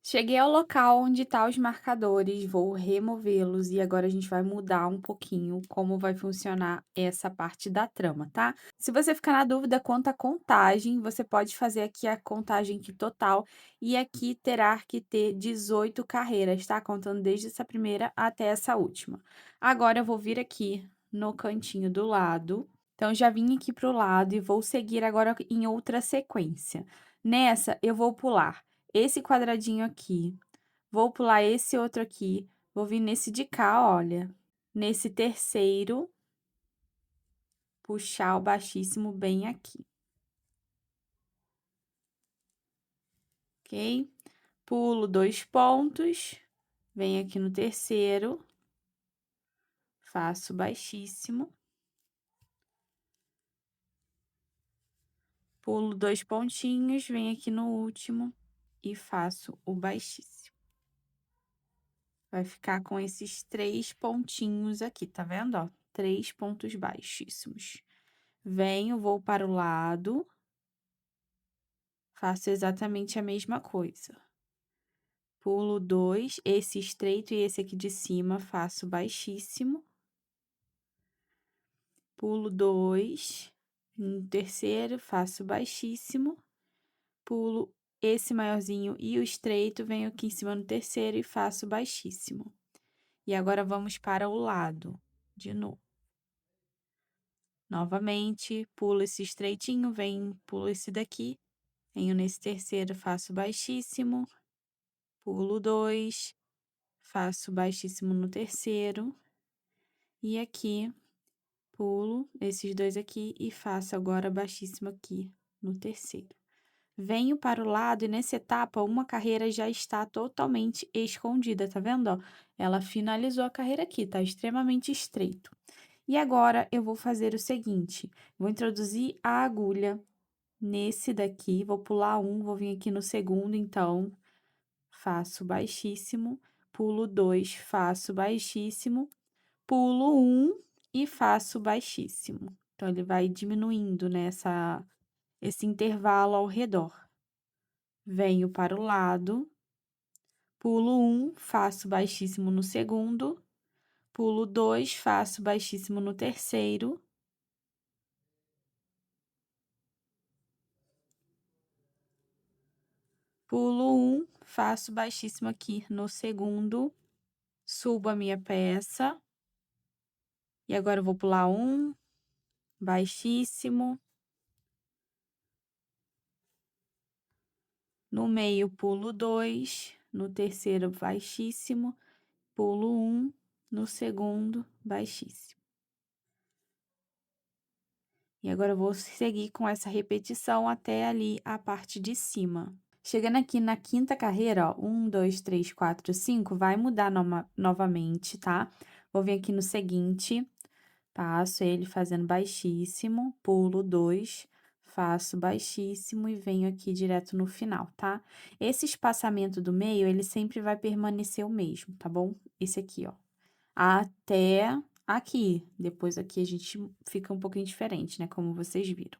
Cheguei ao local onde tá os marcadores, vou removê-los e agora a gente vai mudar um pouquinho como vai funcionar essa parte da trama, tá? Se você ficar na dúvida quanto à contagem, você pode fazer aqui a contagem aqui total e aqui terá que ter 18 carreiras, tá? Contando desde essa primeira até essa última. Agora eu vou vir aqui no cantinho do lado. Então, já vim aqui pro lado e vou seguir agora em outra sequência. Nessa, eu vou pular esse quadradinho aqui, vou pular esse outro aqui, vou vir nesse de cá, olha, nesse terceiro, puxar o baixíssimo bem aqui. Ok? Pulo 2 pontos, venho aqui no terceiro, faço baixíssimo. Pulo 2 pontinhos, venho aqui no último e faço o baixíssimo. Vai ficar com esses 3 pontinhos aqui, tá vendo, ó? 3 pontos baixíssimos. Venho, vou para o lado, faço exatamente a mesma coisa. Pulo 2, esse estreito e esse aqui de cima, faço baixíssimo. Pulo 2, no terceiro, faço baixíssimo. Pulo esse maiorzinho e o estreito, venho aqui em cima no terceiro e faço baixíssimo. E agora vamos para o lado, de novo. Novamente, pulo esse estreitinho, pulo esse daqui, venho nesse terceiro, faço baixíssimo, pulo 2, faço baixíssimo no terceiro, e aqui, pulo esses 2 aqui e faço agora baixíssimo aqui no terceiro. Venho para o lado e nessa etapa, uma carreira já está totalmente escondida, tá vendo, ó? Ela finalizou a carreira aqui, tá extremamente estreito. E agora, eu vou fazer o seguinte, vou introduzir a agulha nesse daqui, vou pular um, vou vir aqui no segundo, então, faço baixíssimo, pulo 2, faço baixíssimo, pulo 1 e faço baixíssimo. Então, ele vai diminuindo, né, esse intervalo ao redor. Venho para o lado, pulo 1, faço baixíssimo no segundo, pulo 2, faço baixíssimo no terceiro, pulo 1, faço baixíssimo aqui no segundo, subo a minha peça, e agora eu vou pular 1, baixíssimo, no meio pulo 2, no terceiro baixíssimo, pulo 1, no segundo baixíssimo. E agora eu vou seguir com essa repetição até ali a parte de cima. Chegando aqui na quinta carreira, ó, 1, 2, 3, 4, 5, vai mudar novamente, tá? Vou vir aqui no seguinte, passo ele fazendo baixíssimo, pulo 2, faço baixíssimo e venho aqui direto no final, tá? Esse espaçamento do meio, ele sempre vai permanecer o mesmo, tá bom? Esse aqui, ó, até aqui. Depois aqui a gente fica um pouquinho diferente, né, como vocês viram.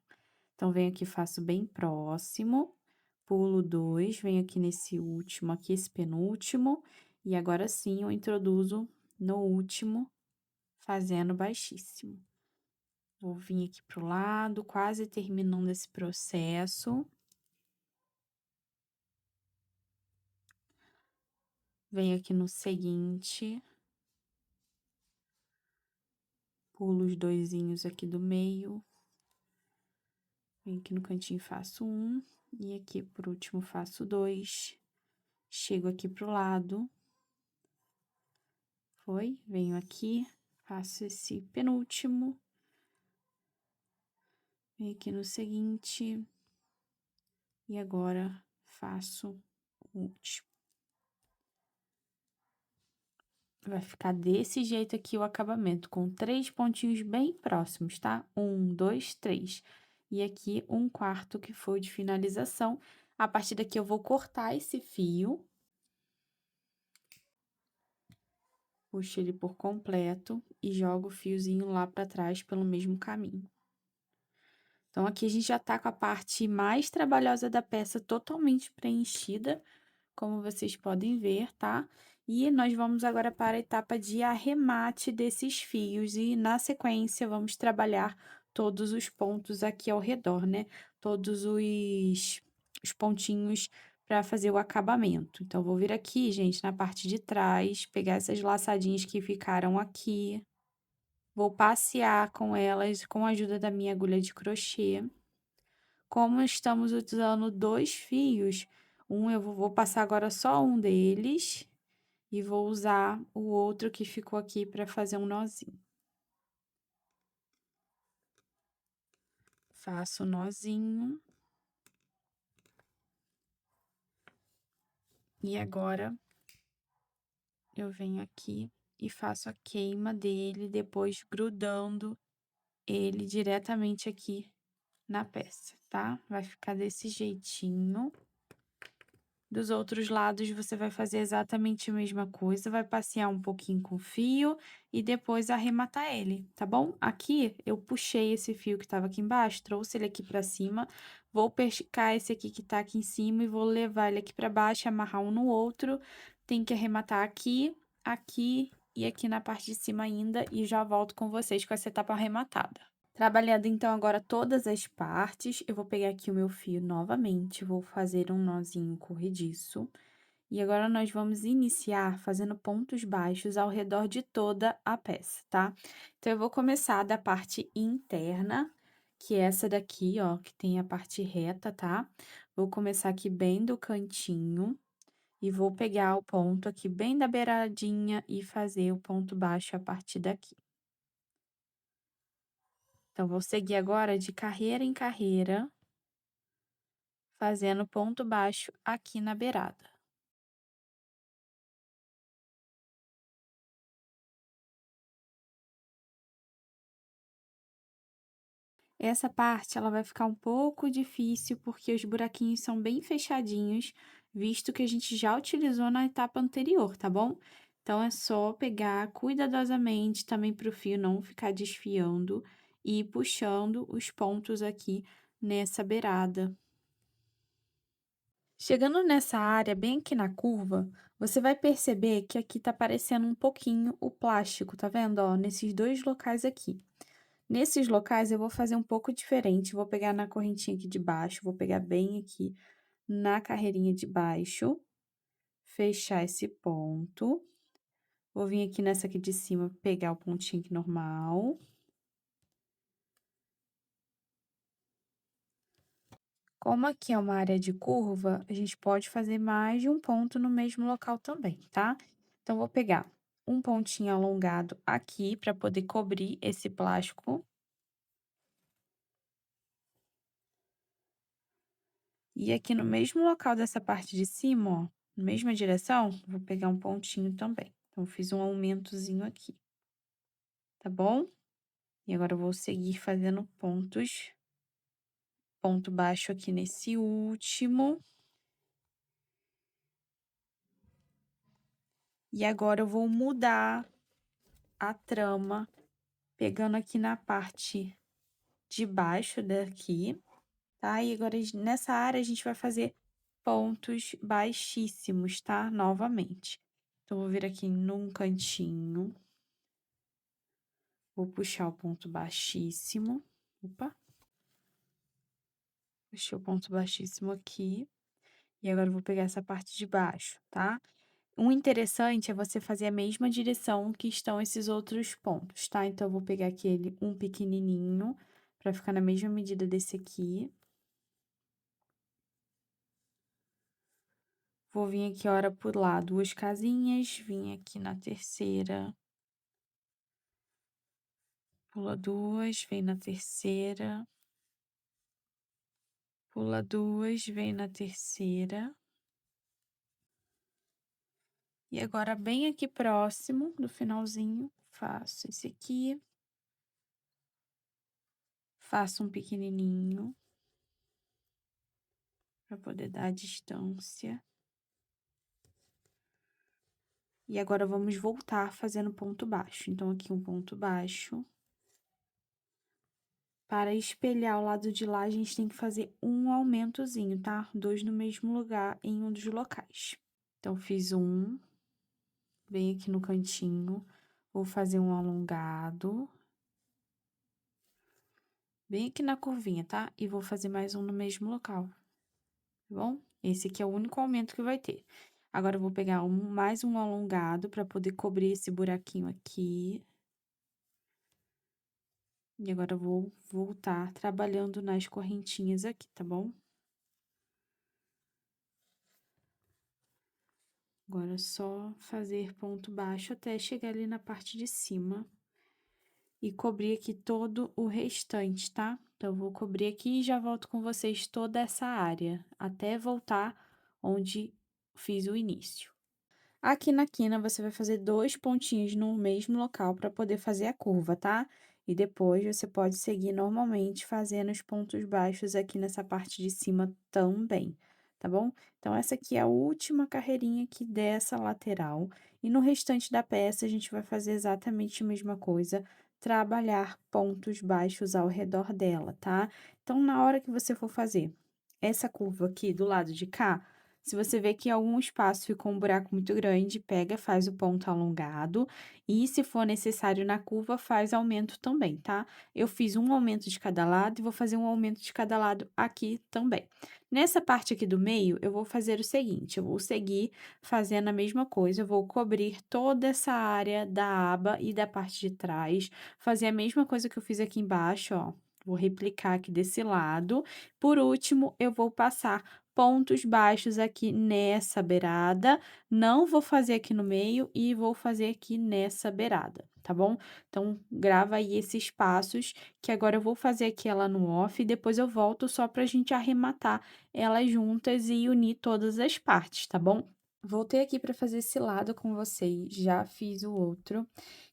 Então, venho aqui, faço bem próximo, pulo 2, venho aqui nesse último aqui, esse penúltimo, e agora sim eu introduzo no último, fazendo baixíssimo. Vou vir aqui pro lado, quase terminando esse processo. Venho aqui no seguinte. Pulo os doisinhos aqui do meio. Venho aqui no cantinho, faço um. E aqui, por último, faço 2. Chego aqui pro lado. Foi? Venho aqui, faço esse penúltimo. Venho aqui no seguinte. E agora, faço o último. Vai ficar desse jeito aqui o acabamento, com 3 pontinhos bem próximos, tá? 1, 2, 3. E aqui, 1/4 que foi de finalização. A partir daqui, eu vou cortar esse fio. Puxo ele por completo e jogo o fiozinho lá pra trás pelo mesmo caminho. Então, aqui a gente já tá com a parte mais trabalhosa da peça totalmente preenchida, como vocês podem ver, tá? E nós vamos agora para a etapa de arremate desses fios e, na sequência, vamos trabalhar todos os pontos aqui ao redor, né? Todos os pontinhos para fazer o acabamento. Então, vou vir aqui, gente, na parte de trás, pegar essas laçadinhas que ficaram aqui. Vou passear com elas com a ajuda da minha agulha de crochê. Como estamos utilizando 2 fios, eu vou passar agora só um deles e vou usar o outro que ficou aqui para fazer um nozinho. Faço o nozinho. E agora, eu venho aqui e faço a queima dele, depois grudando ele diretamente aqui na peça, tá? Vai ficar desse jeitinho. Dos outros lados, você vai fazer exatamente a mesma coisa, vai passear um pouquinho com o fio e depois arrematar ele, tá bom? Aqui, eu puxei esse fio que estava aqui embaixo, trouxe ele aqui pra cima, vou pescar esse aqui que tá aqui em cima e vou levar ele aqui pra baixo, amarrar um no outro. Tem que arrematar aqui, aqui e aqui na parte de cima ainda e já volto com vocês com essa etapa arrematada. Trabalhando então agora todas as partes, eu vou pegar aqui o meu fio novamente, vou fazer um nozinho corrediço. E agora nós vamos iniciar fazendo pontos baixos ao redor de toda a peça, tá? Então, eu vou começar da parte interna, que é essa daqui, ó, que tem a parte reta, tá? Vou começar aqui bem do cantinho e vou pegar o ponto aqui bem da beiradinha e fazer o ponto baixo a partir daqui. Então, vou seguir agora de carreira em carreira, fazendo ponto baixo aqui na beirada. Essa parte, ela vai ficar um pouco difícil, porque os buraquinhos são bem fechadinhos, visto que a gente já utilizou na etapa anterior, tá bom? Então, é só pegar cuidadosamente também para o fio não ficar desfiando e ir puxando os pontos aqui nessa beirada. Chegando nessa área, bem aqui na curva, você vai perceber que aqui tá aparecendo um pouquinho o plástico, tá vendo, ó? Nesses 2 locais aqui. Nesses locais, eu vou fazer um pouco diferente, vou pegar na correntinha aqui de baixo, vou pegar bem aqui na carreirinha de baixo, fechar esse ponto. Vou vir aqui nessa aqui de cima, pegar o pontinho aqui normal. Como aqui é uma área de curva, a gente pode fazer mais de um ponto no mesmo local também, tá? Então, vou pegar um pontinho alongado aqui para poder cobrir esse plástico. E aqui no mesmo local dessa parte de cima, ó, na mesma direção, vou pegar um pontinho também. Então, fiz um aumentozinho aqui, tá bom? E agora eu vou seguir fazendo ponto baixo aqui nesse último. E agora eu vou mudar a trama, pegando aqui na parte de baixo daqui, tá? E agora nessa área a gente vai fazer pontos baixíssimos, tá? Novamente. Então, vou vir aqui num cantinho, vou puxar o ponto baixíssimo. Opa! Puxei o ponto baixíssimo aqui. E agora eu vou pegar essa parte de baixo, tá? O interessante é você fazer a mesma direção que estão esses outros pontos, tá? Então, eu vou pegar aquele um pequenininho, pra ficar na mesma medida desse aqui. Vou vir aqui, hora pular 2 casinhas, vim aqui na terceira, pula 2, vem na terceira, pula 2, vem na terceira. E agora, bem aqui próximo do finalzinho, faço esse aqui. Faço um pequenininho, para poder dar a distância. E agora, vamos voltar fazendo ponto baixo. Então, aqui um ponto baixo. Para espelhar o lado de lá, a gente tem que fazer um aumentozinho, tá? 2 no mesmo lugar, em um dos locais. Então, fiz um, bem aqui no cantinho, vou fazer um alongado. Bem aqui na curvinha, tá? E vou fazer mais um no mesmo local, tá bom? Esse aqui é o único aumento que vai ter. Agora, eu vou pegar mais um alongado para poder cobrir esse buraquinho aqui. E agora, eu vou voltar trabalhando nas correntinhas aqui, tá bom? Agora, é só fazer ponto baixo até chegar ali na parte de cima. E cobrir aqui todo o restante, tá? Então, eu vou cobrir aqui e já volto com vocês toda essa área, até voltar onde fiz o início. Aqui na quina, você vai fazer 2 pontinhos no mesmo local para poder fazer a curva, tá? E depois, você pode seguir normalmente fazendo os pontos baixos aqui nessa parte de cima também, tá bom? Então, essa aqui é a última carreirinha aqui dessa lateral. E no restante da peça, a gente vai fazer exatamente a mesma coisa, trabalhar pontos baixos ao redor dela, tá? Então, na hora que você for fazer essa curva aqui do lado de cá, se você vê que em algum espaço ficou um buraco muito grande, pega, faz o ponto alongado e, se for necessário na curva, faz aumento também, tá? Eu fiz um aumento de cada lado e vou fazer um aumento de cada lado aqui também. Nessa parte aqui do meio, eu vou fazer o seguinte, eu vou seguir fazendo a mesma coisa, eu vou cobrir toda essa área da aba e da parte de trás, fazer a mesma coisa que eu fiz aqui embaixo, ó. Vou replicar aqui desse lado. Por último, eu vou passar pontos baixos aqui nessa beirada, não vou fazer aqui no meio e vou fazer aqui nessa beirada, tá bom? Então, grava aí esses passos, que agora eu vou fazer aqui ela no off e depois eu volto só pra gente arrematar elas juntas e unir todas as partes, tá bom? Voltei aqui para fazer esse lado com vocês, já fiz o outro.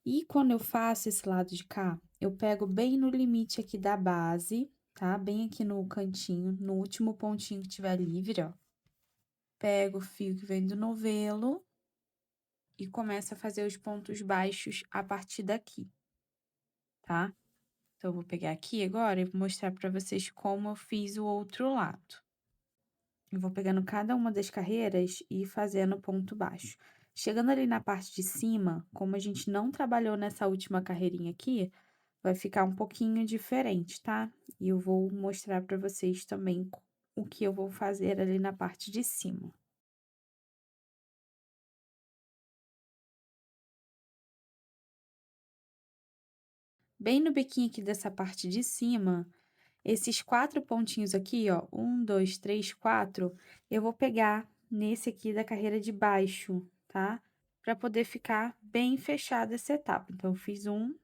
E quando eu faço esse lado de cá, eu pego bem no limite aqui da base, tá? Bem aqui no cantinho, no último pontinho que tiver livre, ó. Pego o fio que vem do novelo e começo a fazer os pontos baixos a partir daqui, tá? Então, eu vou pegar aqui agora e vou mostrar para vocês como eu fiz o outro lado. Eu vou pegando cada uma das carreiras e fazendo ponto baixo. Chegando ali na parte de cima, como a gente não trabalhou nessa última carreirinha aqui, vai ficar um pouquinho diferente, tá? E eu vou mostrar para vocês também o que eu vou fazer ali na parte de cima. Bem no biquinho aqui dessa parte de cima, esses 4 pontinhos aqui, ó, 1, 2, 3, 4, eu vou pegar nesse aqui da carreira de baixo, tá? Pra poder ficar bem fechada essa etapa. Então, eu fiz um,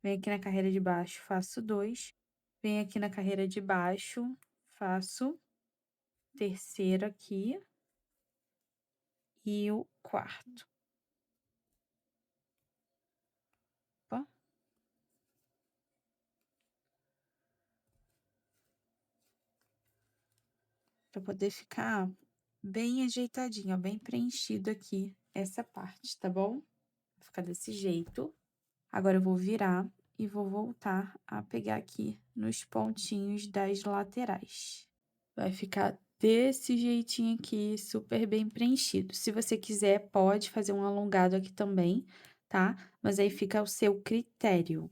venho aqui na carreira de baixo, faço 2, venho aqui na carreira de baixo, faço terceiro aqui e o quarto. Opa. para poder ficar bem ajeitadinho, ó, bem preenchido aqui essa parte, tá bom? Vai ficar desse jeito. Agora eu vou virar e vou voltar a pegar aqui nos pontinhos das laterais. Vai ficar desse jeitinho aqui, super bem preenchido. Se você quiser, pode fazer um alongado aqui também, tá? Mas aí fica ao seu critério.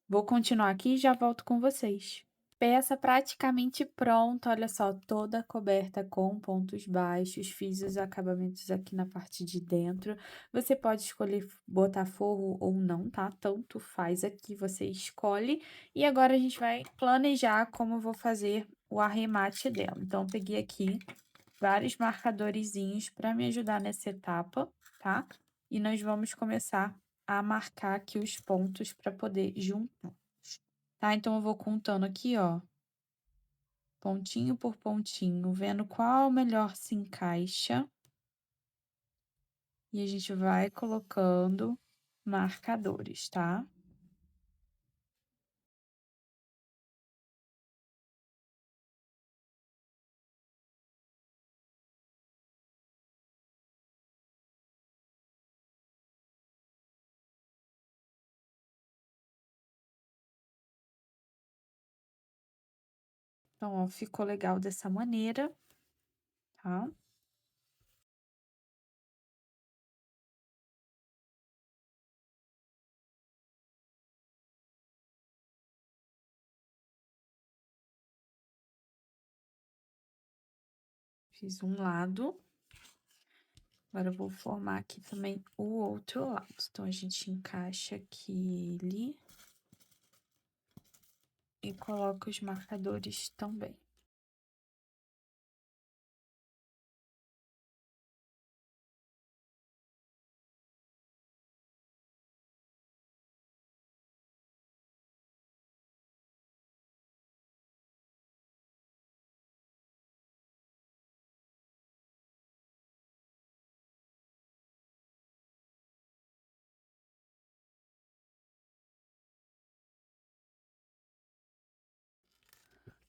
Vou continuar aqui e já volto com vocês. Peça praticamente pronta, olha só, toda coberta com pontos baixos, fiz os acabamentos aqui na parte de dentro. Você pode escolher botar forro ou não, tá? Tanto faz aqui, você escolhe. E agora a gente vai planejar como eu vou fazer o arremate dela. Então, eu peguei aqui vários marcadorzinhos para me ajudar nessa etapa, tá? E nós vamos começar a marcar aqui os pontos para poder juntar. Tá? Então, eu vou contando aqui, ó, pontinho por pontinho, vendo qual melhor se encaixa. E a gente vai colocando marcadores, tá? Então, ó, ficou legal dessa maneira, tá? Fiz um lado. Agora, eu vou formar aqui também o outro lado. Então, a gente encaixa aqui ele e coloca os marcadores também.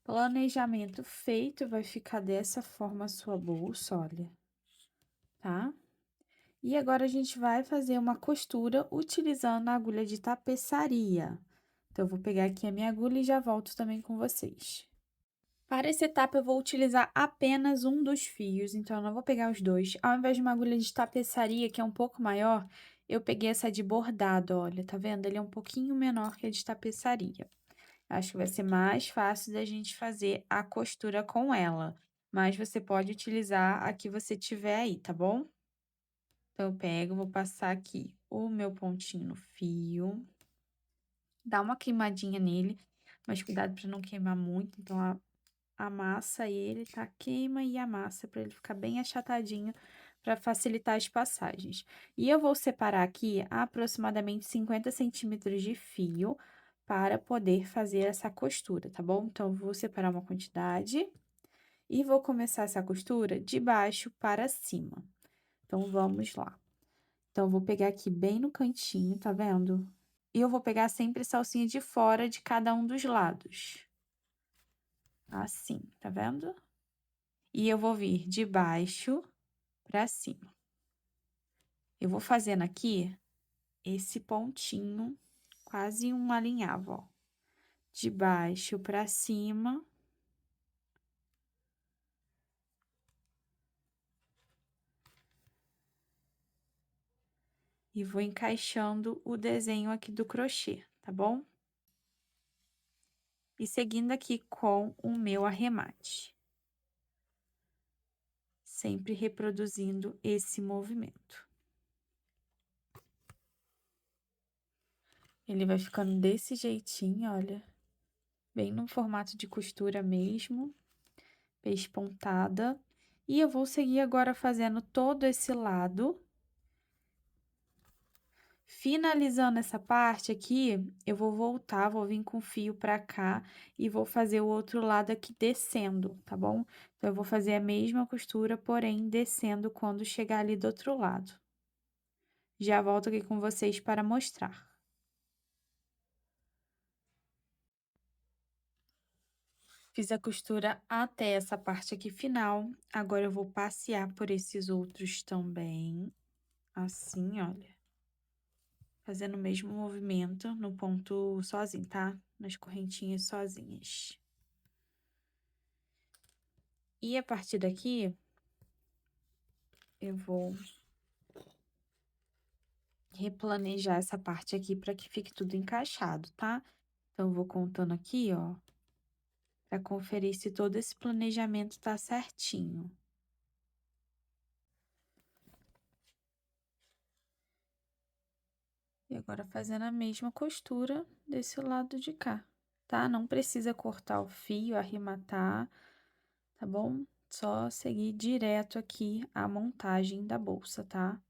Planejamento feito, vai ficar dessa forma a sua bolsa, olha, tá? E agora a gente vai fazer uma costura utilizando a agulha de tapeçaria. Então, eu vou pegar aqui a minha agulha e já volto também com vocês. Para essa etapa, eu vou utilizar apenas um dos fios, então eu não vou pegar os dois. Ao invés de uma agulha de tapeçaria, que é um pouco maior, eu peguei essa de bordado, olha, tá vendo? Ele é um pouquinho menor que a de tapeçaria. Acho que vai ser mais fácil da gente fazer a costura com ela. Mas você pode utilizar a que você tiver aí, tá bom? Então, eu pego, vou passar aqui o meu pontinho no fio. Dá uma queimadinha nele, mas cuidado para não queimar muito. Então, amassa ele, tá? Queima e amassa para ele ficar bem achatadinho para facilitar as passagens. E eu vou separar aqui aproximadamente 50 centímetros de fio para poder fazer essa costura, tá bom? Então, eu vou separar uma quantidade e vou começar essa costura de baixo para cima. Então, vamos lá. Então, eu vou pegar aqui bem no cantinho, tá vendo? E eu vou pegar sempre salsinha de fora de cada um dos lados. Assim, tá vendo? E eu vou vir de baixo pra cima. Eu vou fazendo aqui esse pontinho, quase um alinhavo, ó. De baixo pra cima. E vou encaixando o desenho aqui do crochê, tá bom? E seguindo aqui com o meu arremate. Sempre reproduzindo esse movimento. Ele vai ficando desse jeitinho, olha. Bem no formato de costura mesmo. Pespontada. E eu vou seguir agora fazendo todo esse lado. Finalizando essa parte aqui, eu vou voltar, vou vir com o fio pra cá e vou fazer o outro lado aqui descendo, tá bom? Então, eu vou fazer a mesma costura, porém, descendo quando chegar ali do outro lado. Já volto aqui com vocês para mostrar. Fiz a costura até essa parte aqui final, agora eu vou passear por esses outros também, assim, olha, fazendo o mesmo movimento no ponto sozinho, tá? Nas correntinhas sozinhas. E a partir daqui, eu vou replanejar essa parte aqui para que fique tudo encaixado, tá? Então, eu vou contando aqui, ó, para conferir se todo esse planejamento tá certinho. E agora fazendo a mesma costura desse lado de cá, tá? Não precisa cortar o fio, arrematar, tá bom? Só seguir direto aqui a montagem da bolsa, tá?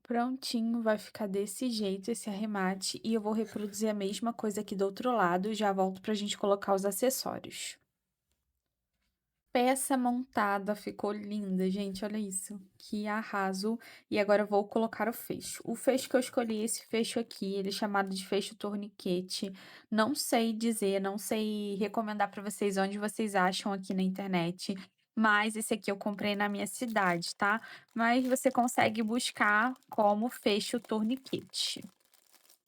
Prontinho, vai ficar desse jeito esse arremate, e eu vou reproduzir a mesma coisa aqui do outro lado, e já volto pra gente colocar os acessórios. Peça montada, ficou linda, gente, olha isso, que arraso. E agora eu vou colocar o fecho. O fecho que eu escolhi, esse fecho aqui, ele é chamado de fecho torniquete. Não sei dizer, não sei recomendar para vocês onde vocês acham aqui na internet, mas esse aqui eu comprei na minha cidade, tá? Mas você consegue buscar como fecho torniquete.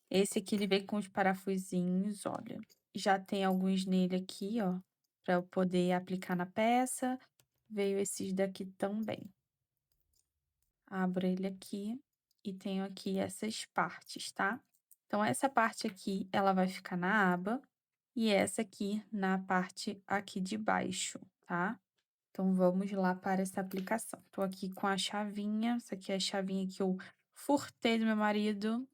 Esse aqui ele vem com os parafusinhos, olha. Já tem alguns nele aqui, ó, para eu poder aplicar na peça. Veio esses daqui também. Abro ele aqui e tenho aqui essas partes, tá? Então, essa parte aqui, ela vai ficar na aba e essa aqui na parte aqui de baixo, tá? Então, vamos lá para essa aplicação. Tô aqui com a chavinha, essa aqui é a chavinha que eu furtei do meu marido.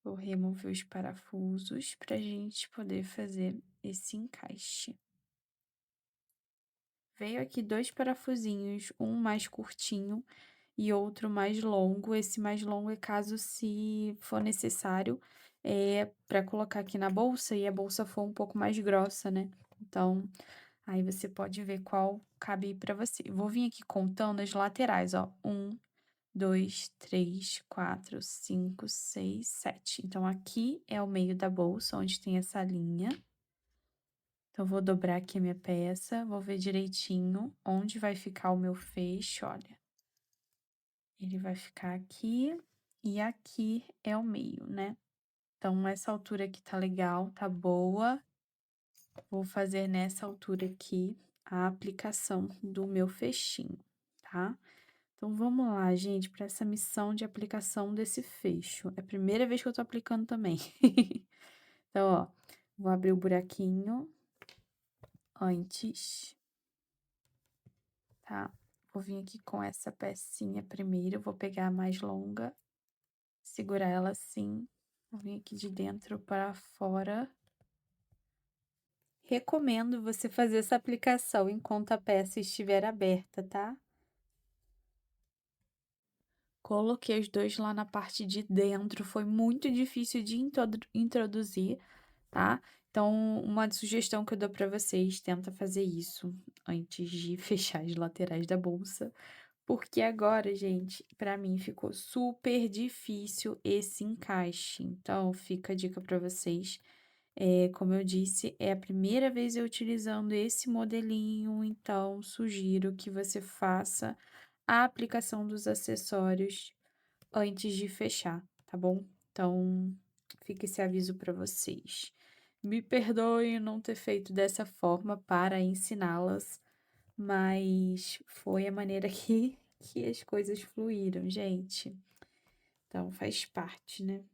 Vou remover os parafusos para a gente poder fazer esse encaixe. Veio aqui 2 parafusinhos, um mais curtinho e outro mais longo. Esse mais longo é caso se for necessário, para colocar aqui na bolsa e a bolsa for um pouco mais grossa, né. Então, aí você pode ver qual cabe para você. Vou vir aqui contando as laterais, ó, 2, 3, 4, 5, 6, 7. Então, aqui é o meio da bolsa, onde tem essa linha. Então, vou dobrar aqui a minha peça, vou ver direitinho onde vai ficar o meu fecho, olha. Ele vai ficar aqui e aqui é o meio, né. Então, essa altura aqui tá legal, tá boa. Vou fazer nessa altura aqui a aplicação do meu fechinho, tá. Então, vamos lá, gente, para essa missão de aplicação desse fecho. É a primeira vez que eu tô aplicando também. Então, ó, vou abrir o buraquinho antes, tá? Vou vir aqui com essa pecinha primeiro, vou pegar a mais longa, segurar ela assim, vou vir aqui de dentro para fora. Recomendo você fazer essa aplicação enquanto a peça estiver aberta, tá? Coloquei os 2 lá na parte de dentro, foi muito difícil de introduzir, tá? Então, uma sugestão que eu dou para vocês, tenta fazer isso antes de fechar as laterais da bolsa, porque agora, gente, para mim ficou super difícil esse encaixe. Então, fica a dica para vocês. Como eu disse, é a primeira vez eu utilizando esse modelinho, então sugiro que você faça a aplicação dos acessórios antes de fechar, tá bom? Então, Fica esse aviso para vocês. Me perdoem não ter feito dessa forma para ensiná-las, mas foi a maneira que as coisas fluíram, gente. Então faz parte, né?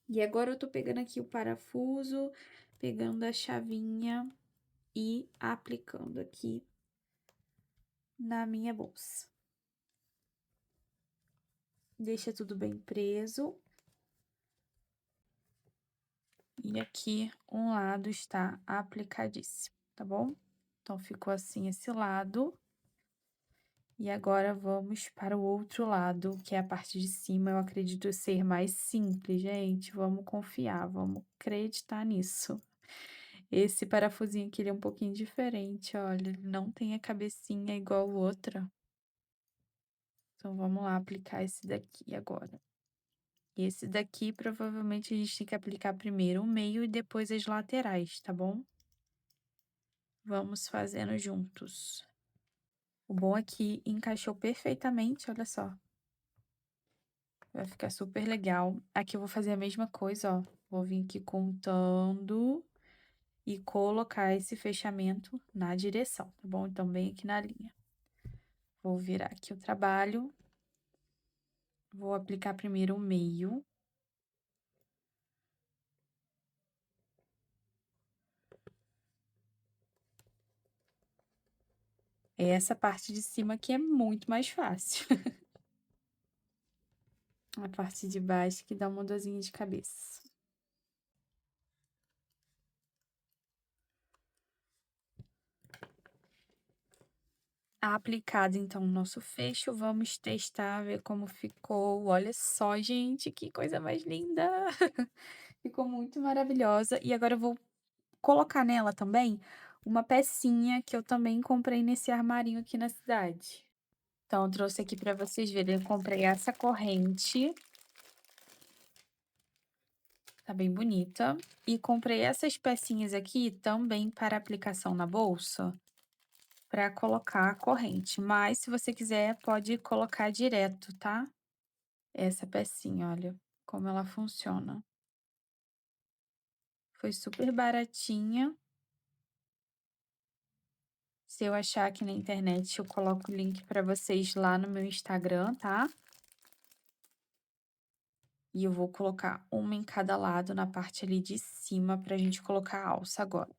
E agora eu tô pegando aqui o parafuso, pegando a chavinha e aplicando aqui na minha bolsa. Deixa tudo bem preso. E aqui um lado está aplicadíssimo, tá bom? Então ficou assim esse lado. E agora vamos para o outro lado, que é a parte de cima. Eu acredito ser mais simples, gente. Vamos confiar, vamos acreditar nisso. Esse parafusinho aqui, ele é um pouquinho diferente, olha, ele não tem a cabecinha igual o outro. Então vamos lá aplicar esse daqui agora. E esse daqui, provavelmente, a gente tem que aplicar primeiro o meio e depois as laterais, tá bom? Vamos fazendo juntos. O bom é que encaixou perfeitamente, olha só. Vai ficar super legal. Aqui eu vou fazer a mesma coisa, ó. Vou vir aqui contando e colocar esse fechamento na direção, tá bom? Então, bem aqui na linha. Vou virar aqui o trabalho. Vou aplicar primeiro o meio. Essa parte de cima aqui é muito mais fácil. A parte de baixo que dá uma dorzinha de cabeça. Aplicado, então, o nosso fecho, vamos testar, ver como ficou. Olha só, gente, que coisa mais linda! Ficou muito maravilhosa. E agora eu vou colocar nela também uma pecinha que eu também comprei nesse armarinho aqui na cidade. Então, eu trouxe aqui para vocês verem, eu comprei essa corrente. Tá bem bonita. E comprei essas pecinhas aqui também para aplicação na bolsa, para colocar a corrente. Mas, se você quiser, pode colocar direto, tá? Essa pecinha, olha como ela funciona. Foi super baratinha. Se eu achar aqui na internet, eu coloco o link para vocês lá no meu Instagram, tá? E eu vou colocar uma em cada lado na parte ali de cima pra gente colocar a alça agora.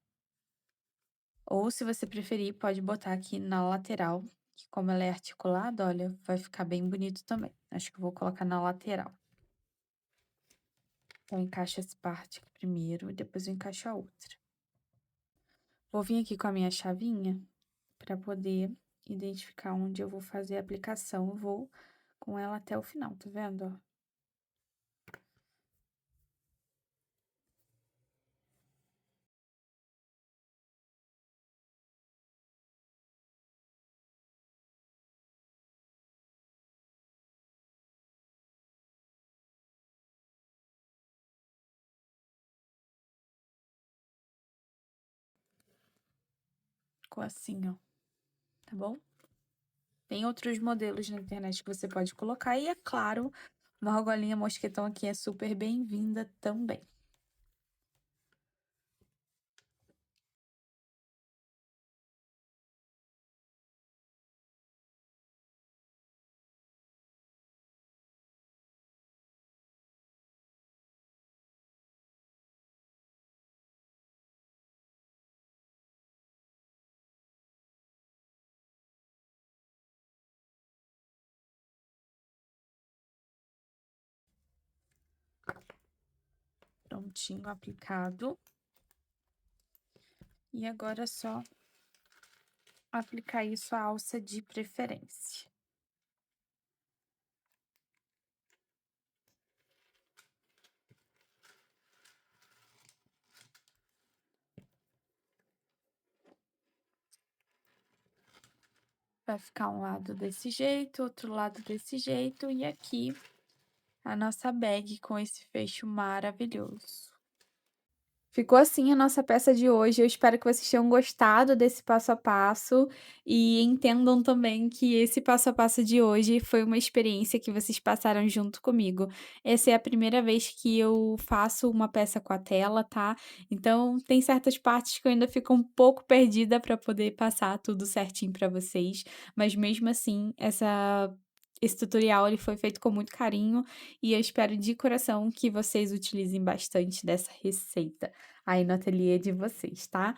Ou se você preferir, pode botar aqui na lateral, que como ela é articulada, olha, vai ficar bem bonito também. Acho que eu vou colocar na lateral. Então, encaixa essa parte aqui primeiro e depois eu encaixo a outra. Vou vir aqui com a minha chavinha para poder identificar onde eu vou fazer a aplicação. Eu vou com ela até o final, tá vendo, ó? Ficou assim, ó, tá bom? Tem outros modelos na internet que você pode colocar e, é claro, uma argolinha mosquetão aqui é super bem-vinda também. Prontinho, aplicado. E agora é só aplicar isso à alça de preferência. Vai ficar um lado desse jeito, outro lado desse jeito, e aqui a nossa bag com esse fecho maravilhoso. Ficou assim a nossa peça de hoje. Eu espero que vocês tenham gostado desse passo a passo e entendam também que esse passo a passo de hoje foi uma experiência que vocês passaram junto comigo. Essa é a primeira vez que eu faço uma peça com a tela, tá? Então tem certas partes que eu ainda fico um pouco perdida para poder passar tudo certinho para vocês, mas mesmo assim, esse tutorial ele foi feito com muito carinho e eu espero de coração que vocês utilizem bastante dessa receita aí no ateliê de vocês, tá?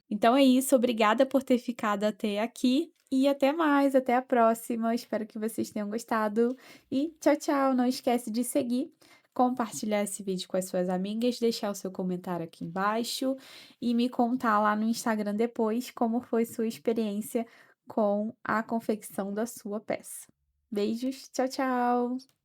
Então é isso, obrigada por ter ficado até aqui e até mais, até a próxima. Espero que vocês tenham gostado e tchau, tchau. Não esquece de seguir, compartilhar esse vídeo com as suas amigas, deixar o seu comentário aqui embaixo e me contar lá no Instagram depois como foi sua experiência com a confecção da sua peça. Beijos, tchau, tchau.